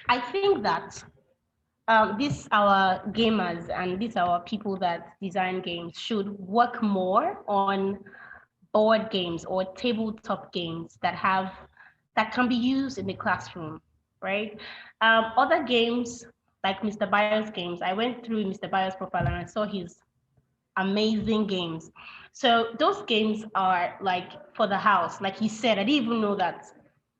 I think that these our gamers and these our people that design games should work more on board games or tabletop games that can be used in the classroom, right? Other games like Mr. Bayo's games, I went through Mr. Bayo's profile and I saw his amazing games. So those games are like for the house. Like he said, I didn't even know that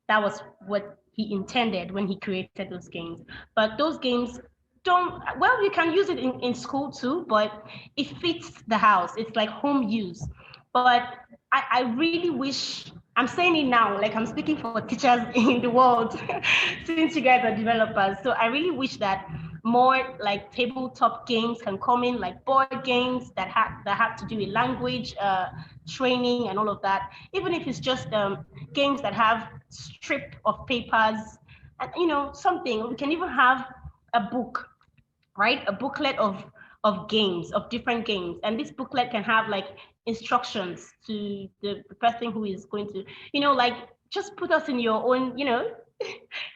that was what he intended when he created those games. But those games don't, well, you can use it in school too, but it fits the house. It's like home use. But I really wish, I'm saying it now, like I'm speaking for teachers in the world, since you guys are developers. So I really wish that more like tabletop games can come in, like board games that have to do with language training and all of that. Even if it's just games that have strip of papers and something. We can even have a book, right? A booklet of games, of different games, and this booklet can have like instructions to the person who is going to, like just put us in your own,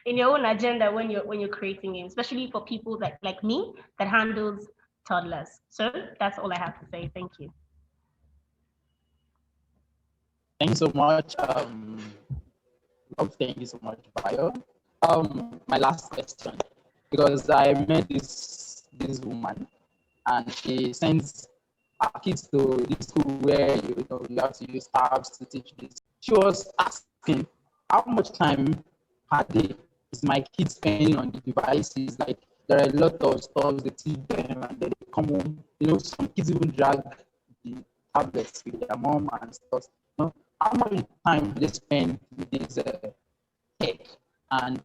in your own agenda when you're creating games, especially for people that like me that handles toddlers. So that's all I have to say. Thank you. Thank you so much. Thank you so much, Bayo. My last question, because I met this woman, and she sends her kids to this school where you have to use tabs to teach this. She was asking how much time per day is my kids spending on the devices. Like there are a lot of stuff they teach them, and then they come home. Some kids even drag the tablets with their mom and stuff. How much time do they spend with this tech? And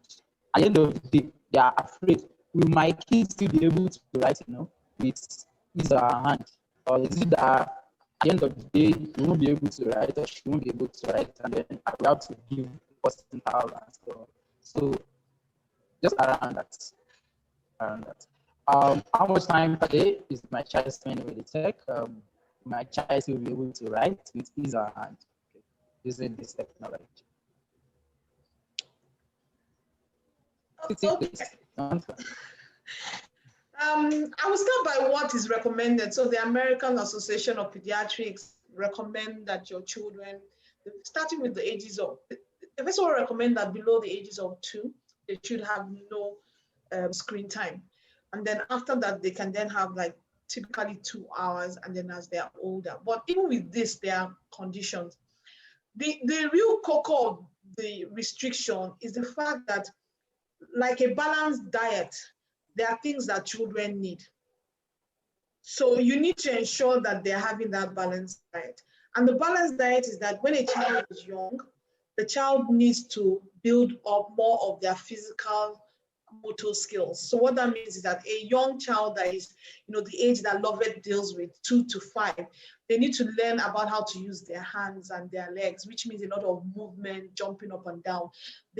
at the end of the day, they are afraid, will my kids still be able to write, with his or her hand? Or is it that at the end of the day, he won't be able to write, or she won't be able to write, and then I will have to give the person tab and stuff. So just around that. How much time per day is my child spending with the tech? My child will be able to write with his or her hand using this technology. Okay. I will start by what is recommended. So the American Association of Pediatrics recommend that your children, starting with the ages of, they first of all recommend that below the ages of 2, they should have no screen time. And then after that, they can then have like typically 2 hours, and then as they are older. But even with this, there are conditions. The real core of the restriction is the fact that, like a balanced diet, there are things that children need. So you need to ensure that they're having that balanced diet. And the balanced diet is that when a child is young, the child needs to build up more of their physical motor skills. So what that means is that a young child that is, the age that Lovett deals with, 2 to 5, they need to learn about how to use their hands and their legs, which means a lot of movement, jumping up and down.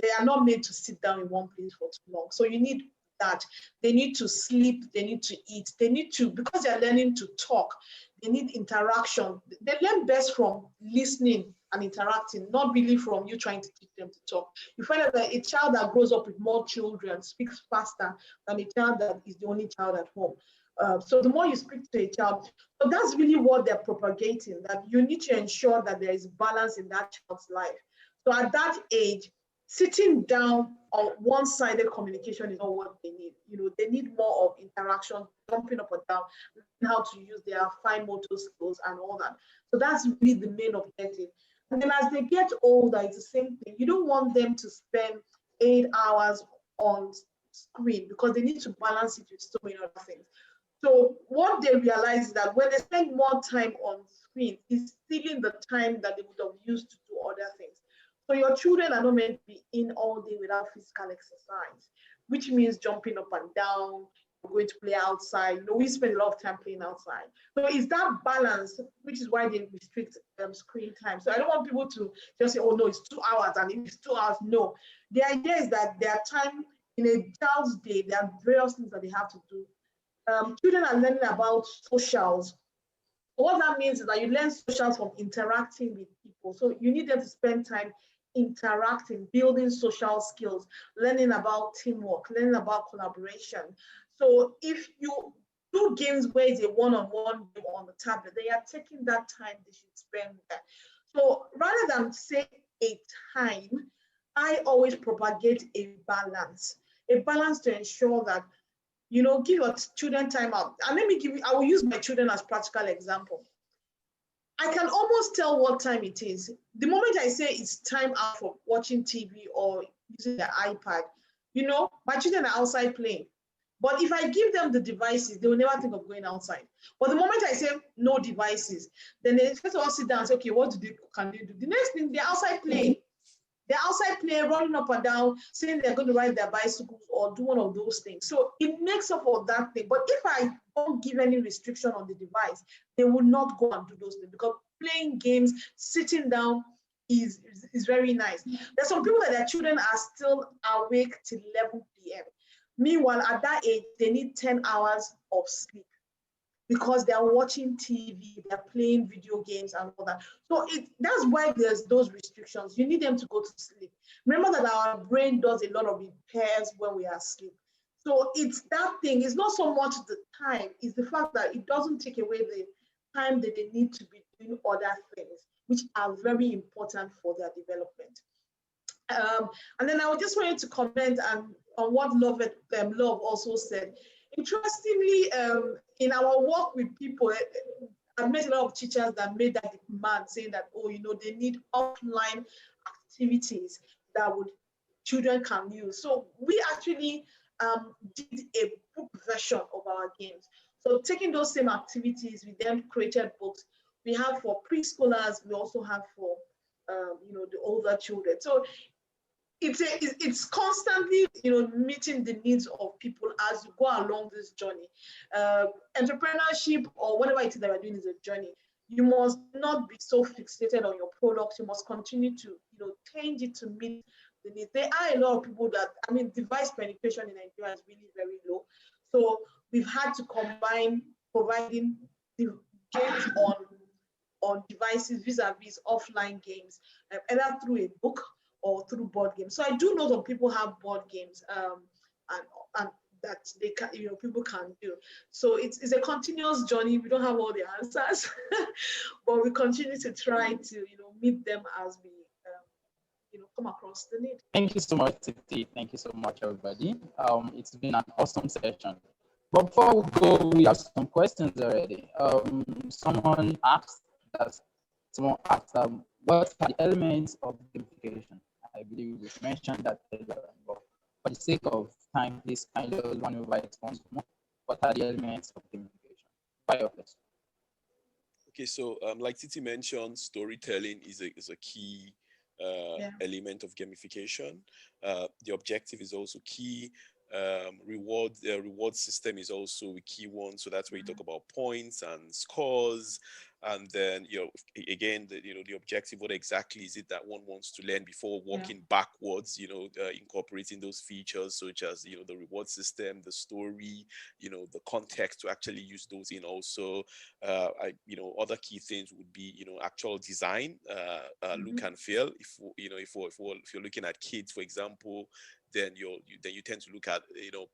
They are not made to sit down in one place for too long. So you need that. They need to sleep, they need to eat, they need to, because they're learning to talk, they need interaction. They learn best from listening and interacting, not really from you trying to teach them to talk. You find out that a child that grows up with more children speaks faster than a child that is the only child at home. So the more you speak to a child, so that's really what they're propagating, that you need to ensure that there is balance in that child's life. So at that age, sitting down on one-sided communication is not what they need. They need more of interaction, jumping up and down, how to use their fine motor skills and all that. So that's really the main objective. And then as they get older, it's the same thing. You don't want them to spend 8 hours on screen because they need to balance it with so many other things. So what they realize is that when they spend more time on screen, it's stealing the time that they would have used to do other things. So your children are not meant to be in all day without physical exercise, which means jumping up and down, going to play outside. We spend a lot of time playing outside. So it's that balance, which is why they restrict screen time. So I don't want people to just say, oh no, it's 2 hours, and if it's 2 hours, no. The idea is that their time in a child's day, there are various things that they have to do. Children are learning about socials. What that means is that you learn socials from interacting with people. So you need them to spend time interacting, building social skills, learning about teamwork, learning about collaboration. So if you do games where it's a one-on-one game on the tablet, they are taking that time they should spend there. So rather than say a time, I always propagate a balance to ensure that, give your children time out. And I will use my children as practical example. I can almost tell what time it is. The moment I say it's time out for watching TV or using their iPad, my children are outside playing. But if I give them the devices, they will never think of going outside. But the moment I say no devices, then they first of all sit down and say, okay, what can they do? The next thing, they're outside playing. They're outside playing, running up and down, saying they're going to ride their bicycles or do one of those things. So it makes up for that thing. But if I don't give any restriction on the device, they will not go and do those things, because playing games, sitting down is very nice. There's some people that their children are still awake till 11 p.m. Meanwhile, at that age, they need 10 hours of sleep because they're watching TV, they're playing video games and all that. So that's why there's those restrictions. You need them to go to sleep. Remember that our brain does a lot of repairs when we are asleep. So it's that thing. It's not so much the time, it's the fact that it doesn't take away the time that they need to be doing other things, which are very important for their development. And then I just wanted to comment on what Love also said. Interestingly, in our work with people, I've met a lot of teachers that made that demand, saying that, they need offline activities that children can use. So we actually did a book version of our games. So taking those same activities, we then created books. We have for preschoolers, we also have for the older children. So it's constantly, meeting the needs of people as you go along this journey. Entrepreneurship or whatever it is that we're doing is a journey. You must not be so fixated on your products. You must continue to, change it to meet the needs. There are a lot of people that, device penetration in Nigeria is really very low. So we've had to combine providing the games on devices vis-a-vis offline games, either through a book or through board games. So I do know that people have board games and that they can, people can do. So it's a continuous journey. We don't have all the answers, but we continue to try to, meet them as we, come across the need. Thank you so much, Titi. Thank you so much, everybody. It's been an awesome session. But before we go, we have some questions already. Someone asked, what are the elements of gamification? I believe we mentioned that earlier, but for the sake of time, please kind of run over it once more. What are the elements of gamification? By your question. Okay, so like Titi mentioned, storytelling is a key element of gamification. The objective is also key. Reward system is also a key one. So that's where you talk about points and scores, and then again the objective. What exactly is it that one wants to learn before walking backwards? Incorporating those features such as the reward system, the story, the context to actually use those in also. Other key things would be actual design, look and feel. If you're looking at kids, for example, then you tend to look at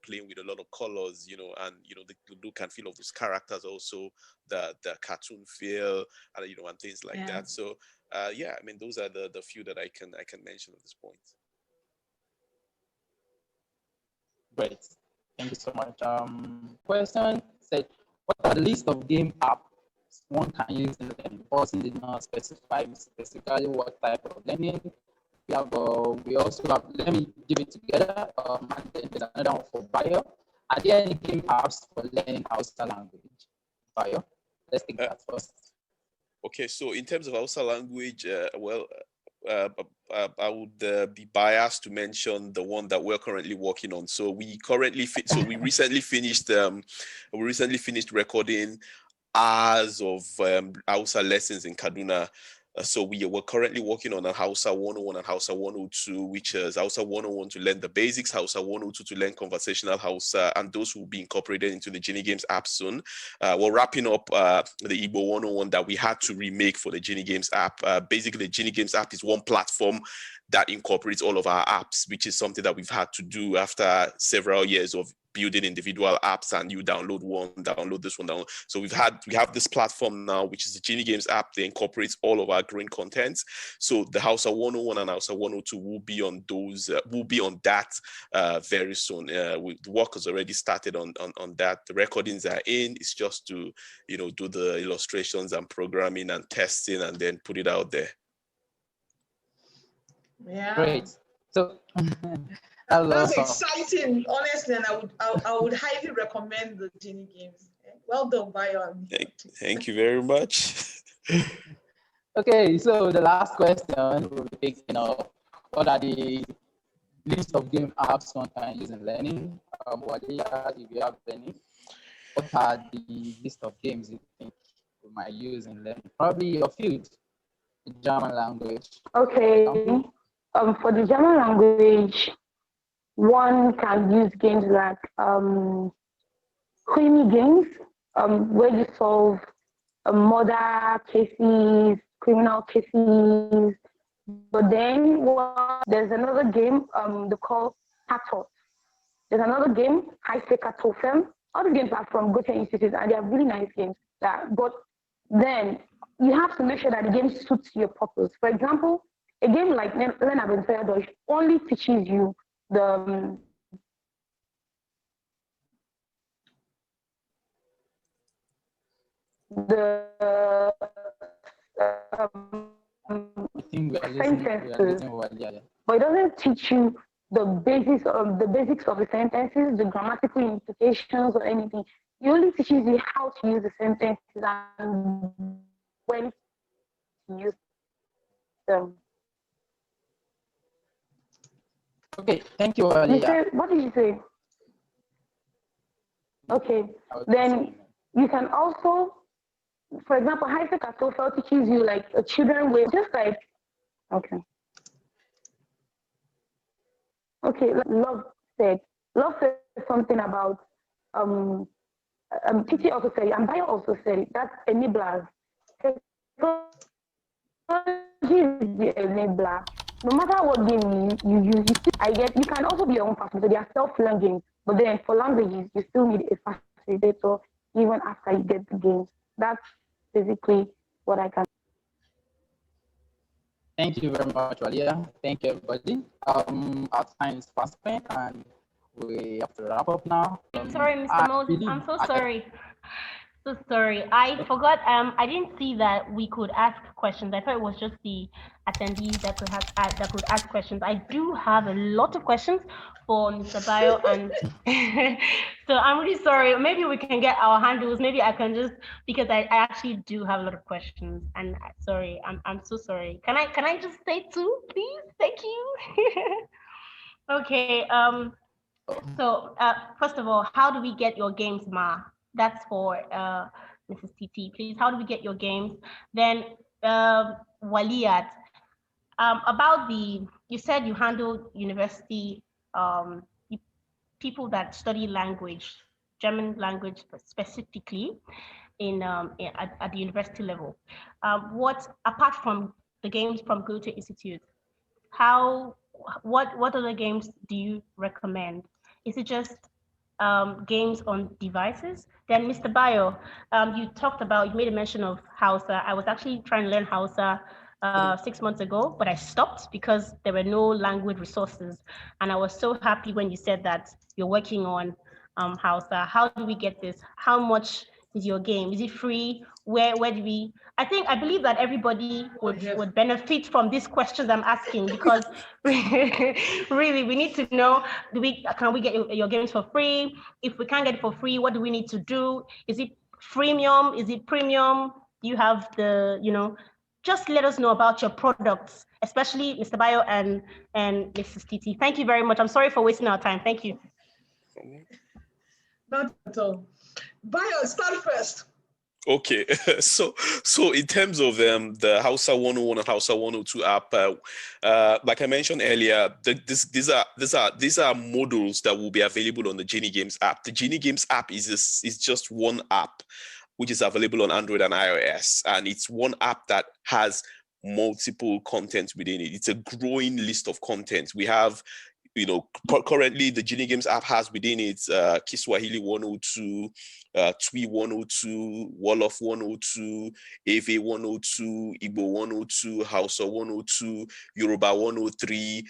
playing with a lot of colors, and the look and feel of those characters, also the cartoon feel, and things like that. So I mean, those are the few that I can mention at this point. Great. Thank you so much. Question said, what are the list of game apps one can use in learning? The person did not specify specifically what type of learning. We also have, let me give it together. And then there's another one for bio. Are there any game apps for learning Hausa language? Bio. Let's take that first. Okay, so in terms of Hausa language, I would be biased to mention the one that we're currently working on. So we recently finished recording hours of Hausa lessons in Kaduna. So we were currently working on a Hausa 101 and Hausa 102, which is Hausa 101 to learn the basics, Hausa 102 to learn conversational Hausa, and those will be incorporated into the Genii Games app soon. We're wrapping up the Igbo 101 that we had to remake for the Genii Games app. Basically, the Genii Games app is one platform that incorporates all of our apps, which is something that we've had to do after several years of building individual apps, and you download one, download this one, download. So we have this platform now, which is the Genii Games app. That incorporates all of our green contents. So the Hausa 101 and Hausa 102 will be on those. Will be on that very soon. The work has already started on that. The recordings are in. It's just to do the illustrations and programming and testing, and then put it out there. Yeah. Great. So that's exciting, honestly, and I would highly recommend the Genii Games. Well done, Bayo. Thank you very much. Okay, so the last question we'll be taking up: what are the list of game apps one can use in learning? Waliyat, if you have any, what are the list of games you think we might use in learning? Probably your field, the German language. Okay. For the German language, one can use games like Genii Games, where you solve murder cases, criminal cases. But then there's another game they call Tatot. There's another game, Kartoffeln. All these games are from Goethe-Institut, and they are really nice games. But then you have to make sure that the game suits your purpose. For example, a game like Learn Abenteuer Deutsch only teaches you the sentences, but it doesn't teach you the basics of the sentences, the grammatical implications or anything. It only teaches you how to use the sentences and when to use them. Okay, thank you, Waliyat. What did you say? Okay, then you can also, for example, Kartoffeln teaches you like a children way, just like, okay, Love said something about, Titi also said it, and Bayo also said it, that's enablers. Technology is the enabler. No matter what game you use, you can also be your own person. So they are self-learn games, but then for languages, you still need a facilitator even after you get the games. That's basically what I can. Thank you very much, Waliyat. Thank you, everybody. Our time is fast spent, and we have to wrap up now. Sorry, Mr. Moses. I'm so sorry. So sorry. I forgot. I didn't see that we could ask questions. I thought it was just the attendees that could ask questions. I do have a lot of questions for Mr. Bayo, and So I'm really sorry. Maybe we can get our handles. Maybe I can just, because I actually do have a lot of questions. And sorry, I'm so sorry. Can I just say two, please? Thank you. Okay. So first of all, how do we get your games, Ma? That's for Mrs. Titi. Please, how do we get your games? Then Waliyat, about you said you handle university people that study language, German language specifically at the university level. What, apart from the games from Goethe-Institut, what other games do you recommend? Is it just games on devices? Then Mr. Bayo, you made a mention of Hausa. I was actually trying to learn Hausa 6 months ago, but I stopped because there were no language resources. And I was so happy when you said that you're working on Hausa. How do we get this? How much is your game? Is it free? Where do we? I believe that everybody would benefit from these questions I'm asking, because really we need to know, can we get your games for free? If we can't get it for free, what do we need to do? Is it freemium? Is it premium? Do you have just let us know about your products, especially Mr. Bayo and Mrs. Titi. Thank you very much. I'm sorry for wasting our time. Thank you. Not at all. Bayo, start first. Okay, so in terms of the Hausa 101 and Hausa 102 app, like I mentioned earlier, these are modules that will be available on the Genii Games app. The Genii Games app is just one app which is available on Android and iOS, and it's one app that has multiple content within it. It's a growing list of content. We have, currently the Genii Games app has within it Kiswahili 102, Twi 102, Wolof 102, Ewe 102, Igbo 102, Hausa 102, Yoruba 103.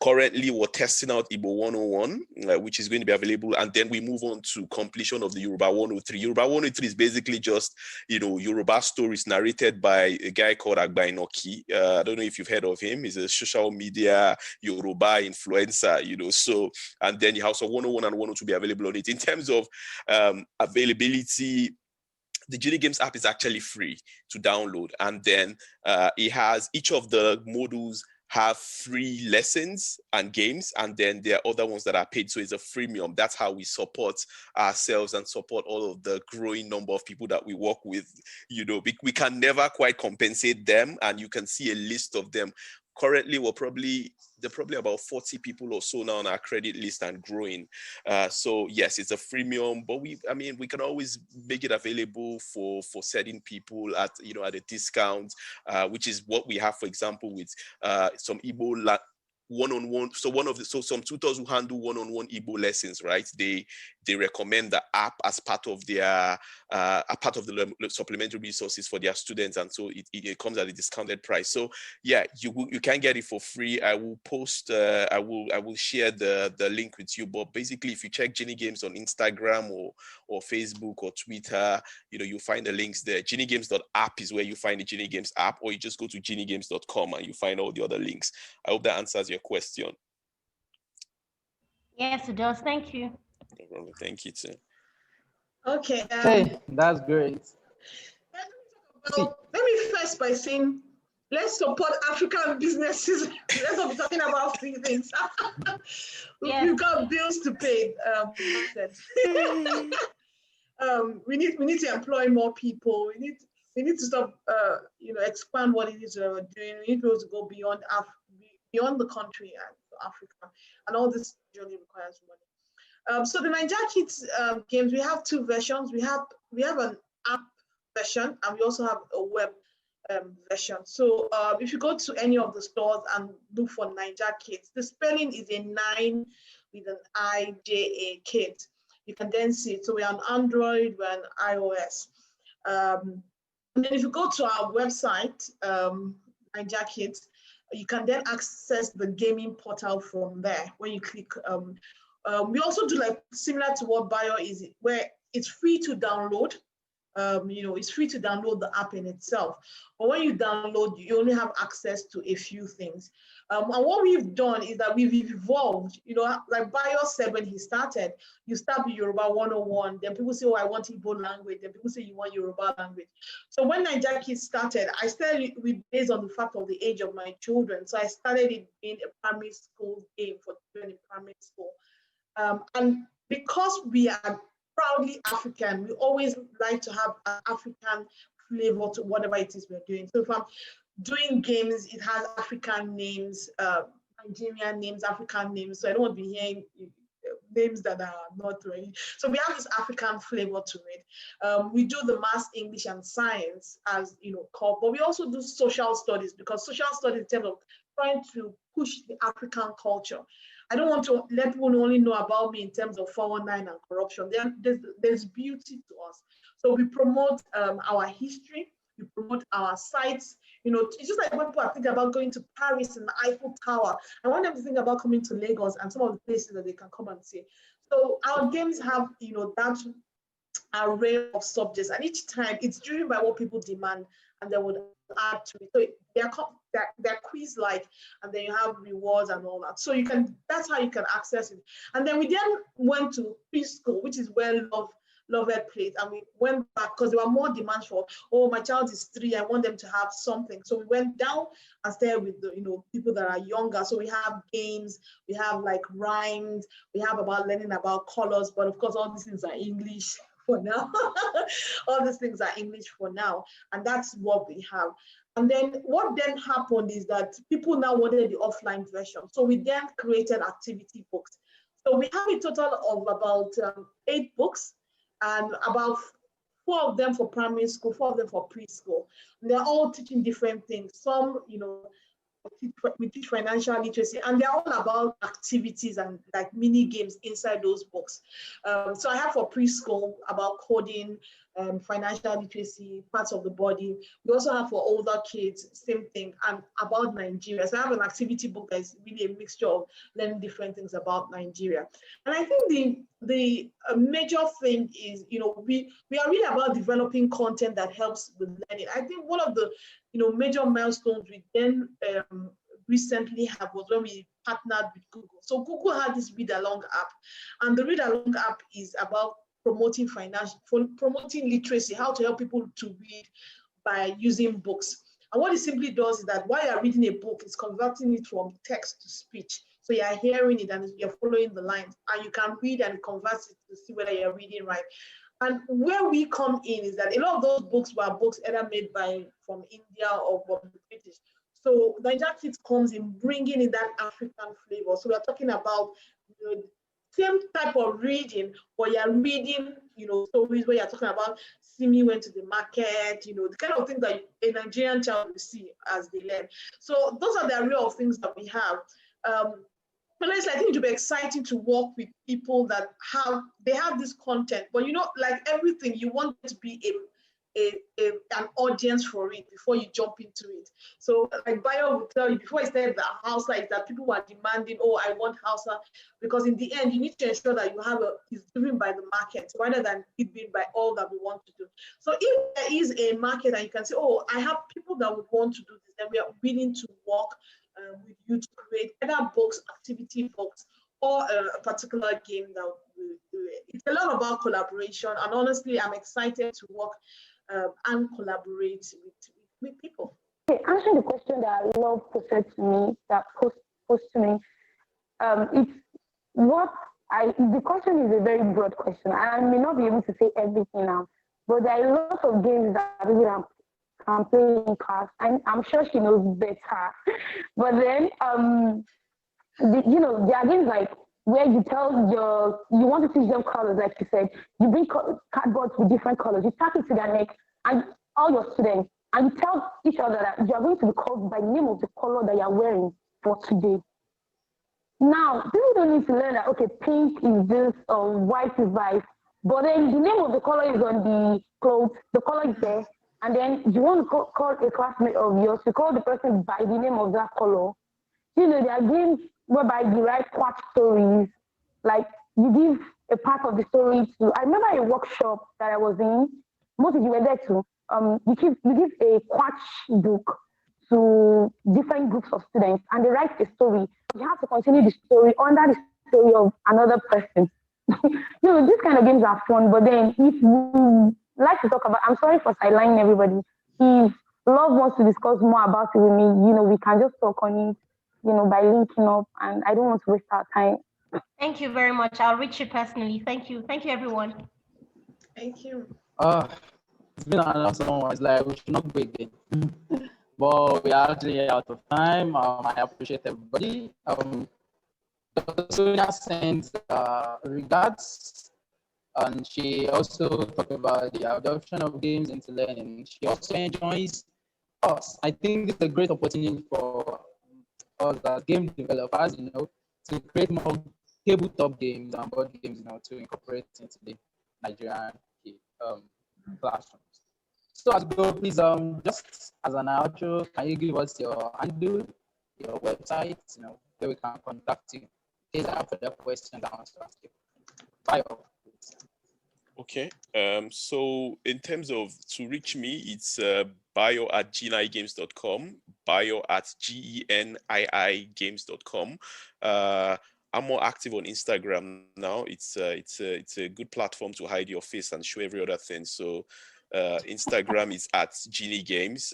Currently, we're testing out Igbo 101, which is going to be available, and then we move on to completion of the Yoruba 103. Yoruba 103 is basically just, Yoruba stories narrated by a guy called Agbainoki. I don't know if you've heard of him. He's a social media Yoruba influencer, so, and then the Hausa 101 and 102 be available on it. In terms of availability, the Genii Games app is actually free to download, and then it has, each of the modules have free lessons and games, and then there are other ones that are paid, so it's a freemium. That's how we support ourselves and support all of the growing number of people that we work with. We can never quite compensate them, and you can see a list of them. Currently, there are probably about 40 people or so now on our credit list and growing. So yes, it's a freemium, but we can always make it available for certain people at a discount, which is what we have, for example, with some Igbo one-on-one. So some tutors who handle one-on-one Igbo lessons, right? They recommend the app as part of their the supplementary resources for their students, and so it comes at a discounted price. So yeah, you can get it for free. I will post. I will share the link with you. But basically, if you check Genii Games on Instagram or Facebook or Twitter, you'll find the links there. GenieGames.app is where you find the Genii Games app, or you just go to geniegames.com and you find all the other links. I hope that answers your question. Yes, it does. Thank you. No problem. Thank you too. Okay. Hey, that's great. Let me first by saying, let's support African businesses. Let's not be talking about free things. We've got bills to pay. We need to employ more people. We need to stop, expand what it is we're doing. We need to go beyond the country and Africa, and all this usually requires money. So the Nigeria Kids games, we have two versions. We have an app version, and we also have a web version. So if you go to any of the stores and look for Nigeria Kids, the spelling is a 9 with an I-J-A, Kids. You can then see it. So we're on Android, we're on iOS. And then if you go to our website, Nigeria Kids, you can then access the gaming portal from there. When you click, we also do like similar to what Bayo is, where it's free to download. It's free to download the app in itself. But when you download, you only have access to a few things. And what we've done is that we've evolved, like Bayo said when he started, you start with Yoruba 101, then people say, oh, I want Igbo language, then people say you want Yoruba language. So when Nigeria Kids started, I started with based on the fact of the age of my children. So I started it in a primary school game for children in primary school. And because we are proudly African, we always like to have an African flavor to whatever it is we're doing. So if I'm doing games, it has African names, Nigerian names, African names. So I don't want to be hearing names that are not ready. So we have this African flavor to it. We do the maths, English, and science as core, but we also do social studies, because social studies in terms of trying to push the African culture. I don't want to let people only know about me in terms of 419 and corruption. There's beauty to us. So we promote our history, we promote our sites. It's just like when people are thinking about going to Paris and the Eiffel Tower. I want them to think about coming to Lagos and some of the places that they can come and see. So our games have, that array of subjects, and each time it's driven by what people demand, and they would add to it. So they're quiz-like, and then you have rewards and all that. So that's how you can access it. And then we then went to preschool, which is where Love Ed played, and we went back because there were more demands for, oh, my child is 3, I want them to have something. So we went down and stayed with the people that are younger. So we have games, we have like rhymes, we have about learning about colors, but of course all these things are English for now. All these things are English for now, and that's what we have. And then what then happened is that people now wanted the offline version. So we then created activity books. So we have a total of about 8 books, and about 4 of them for primary school, 4 of them for preschool. And they're all teaching different things. Some, we teach financial literacy, and they're all about activities and like mini games inside those books. So I have for preschool about coding, financial literacy, parts of the body. We also have for older kids, same thing, and about Nigeria. So I have an activity book that is really a mixture of learning different things about Nigeria. And I think the major thing is, we are really about developing content that helps with learning. I think one of the major milestones we then recently have was when we partnered with Google. So Google had this Read Along app, and the Read Along app is about promoting literacy, how to help people to read by using books. And what it simply does is that while you're reading a book, it's converting it from text to speech. So you're hearing it and you're following the lines, and you can read and convert it to see whether you're reading right. And where we come in is that a lot of those books were books either made from India or from the British. So Nigeria Kids comes in bringing in that African flavor. So we're talking about same type of reading, but you're reading, stories where you're talking about Simi went to the market, the kind of things that a Nigerian child will see as they learn. So those are the array of things that we have. But I think it would be exciting to work with people that have this content, but like everything, you want it to be an audience for it before you jump into it. So like Bayo will tell you, before he started the Hausa, is that people were demanding, oh, I want Hausa, because in the end, you need to ensure that it's driven by the market rather than it being by all that we want to do. So if there is a market and you can say, oh, I have people that would want to do this, then we are willing to work with you to create either books, activity books, or a particular game that we do it. It's a lot about collaboration, and honestly, I'm excited to work and collaborate with people. Okay, answering the question that Love posed to me, it's the question is a very broad question, and I may not be able to say everything now, but there are lots of games that people can play in class, and I'm sure she knows better. But then, there are games like where you you want to teach them colors, like you said, you bring cardboard with different colors, you tack it to their neck, and all your students, and you tell each other that you are going to be called by the name of the color that you are wearing for today. Now, people don't need to learn that, okay, pink is this, or white is white, but then the name of the color is on the clothes, the color is there, and then you want to call a classmate of yours, you call the person by the name of that color. There are games whereby you write quack stories, like you give a part of the story to, I remember a workshop that I was in, Moses, you were there too. We give a quatch book to different groups of students, and they write a story. You have to continue the story under the story of another person. These kind of games are fun, but then if we like to talk about, I'm sorry for sidelining everybody. If love wants to discuss more about it with me, we can just talk on it, by linking up, and I don't want to waste our time. Thank you very much. I'll reach you personally. Thank you. Thank you, everyone. Thank you. It's been an awesome one. It's like we should not go again. But we are actually out of time. I appreciate everybody. Dr. Sonia sends regards, and she also talked about the adoption of games into learning. She also enjoys us. I think it's a great opportunity for us as game developers, to create more tabletop games and board games, to incorporate into the Nigerian classrooms. So as we go, please, just as an outro, can you give us your handle, your website, where we can contact you? Please have further questions I want to ask you. Bye. Okay. So in terms of to reach me, it's bio@geniigames.com, bio@GENII-games.com. I'm more active on Instagram now. It's a good platform to hide your face and show every other thing. So Instagram is @Genii Games.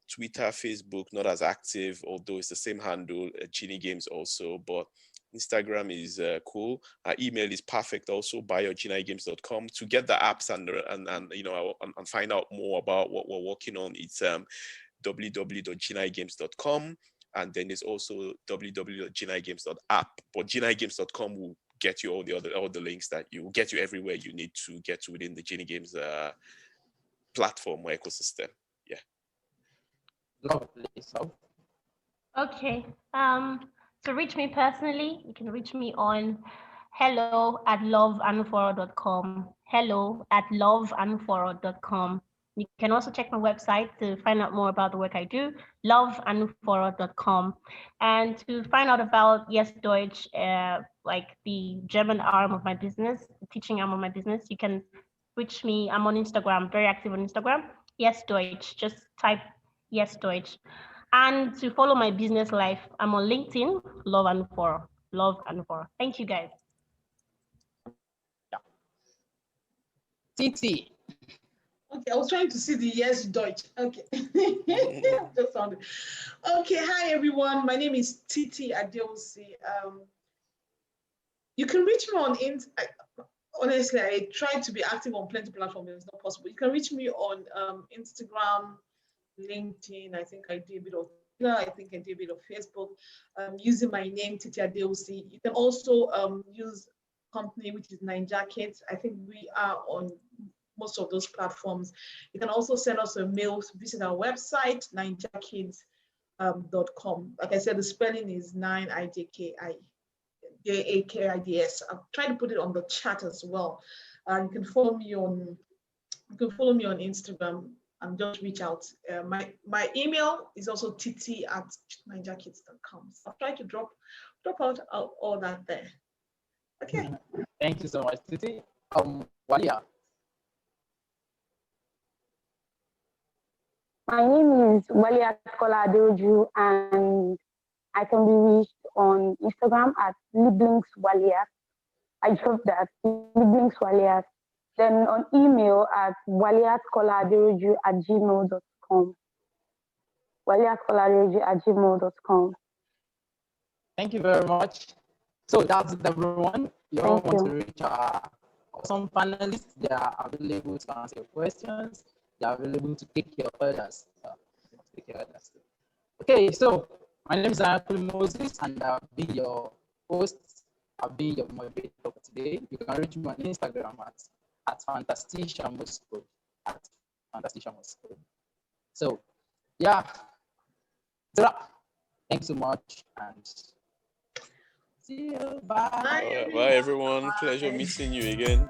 Twitter, Facebook, not as active, although it's the same handle, Genii Games also, but Instagram is cool. Our email is perfect also, bio@geniigames.com. To get the apps and find out more about what we're working on, it's www.geniigames.com, and then there's also www.geniigames.app. But geniigames.com will get you all the links that you will get you everywhere you need to get to within the Genii Games platform or ecosystem. Yeah. Lovely. So, Okay. To reach me personally, you can reach me on hello@loveanuforo.com. hello@loveanuforo.com. You can also check my website to find out more about the work I do, loveanuforo.com. And to find out about Yes Deutsch, like the German arm of my business, the teaching arm of my business, you can reach me. I'm on Instagram, very active on Instagram. Yes Deutsch, just type Yes Deutsch. And to follow my business life, I'm on LinkedIn, Love Anuforo. Thank you, guys. yeah. Titi. Okay, I was trying to see the Yes Deutsch. Okay. Just sounded. Okay, hi everyone. My name is Titi Adewusi. You can reach me on honestly, I try to be active on plenty of platforms, but it's not possible. You can reach me on Instagram, LinkedIn. I think I do a bit of Twitter. I think I do a bit of Facebook. Using my name, Titi Adewusi. You can also use company which is Ninja Kids. I think we are on most of those platforms. You can also send us a mail, visit our website, ninjakids.com. Like I said, the spelling is 9IJKIDS. I'll try to put it on the chat as well. You can follow me on Instagram and just reach out. My email is also tt@ninjakids.com. So I'll try to drop out all that there. Okay. Thank you so much, Titi. Waliyat. My name is Waliyat Kola-Aderoju, and I can be reached on Instagram at @liblingswaliyat. I hope that @liblingswaliyat. Then on email at waliyatkola-aderoju@gmail.com. waliyatkola-aderoju@gmail.com. Thank you very much. So that's it, everyone. You all want to reach our awesome panelists. They are available to answer your questions. They are available to take care of others. Okay, so my name is Ayankunle Moses, and I'll be your host. I'll be your moderator for today. You can reach me on Instagram at fantastishamosco. So, yeah, thanks so much, and see you. Bye. Bye everyone. Pleasure meeting you again.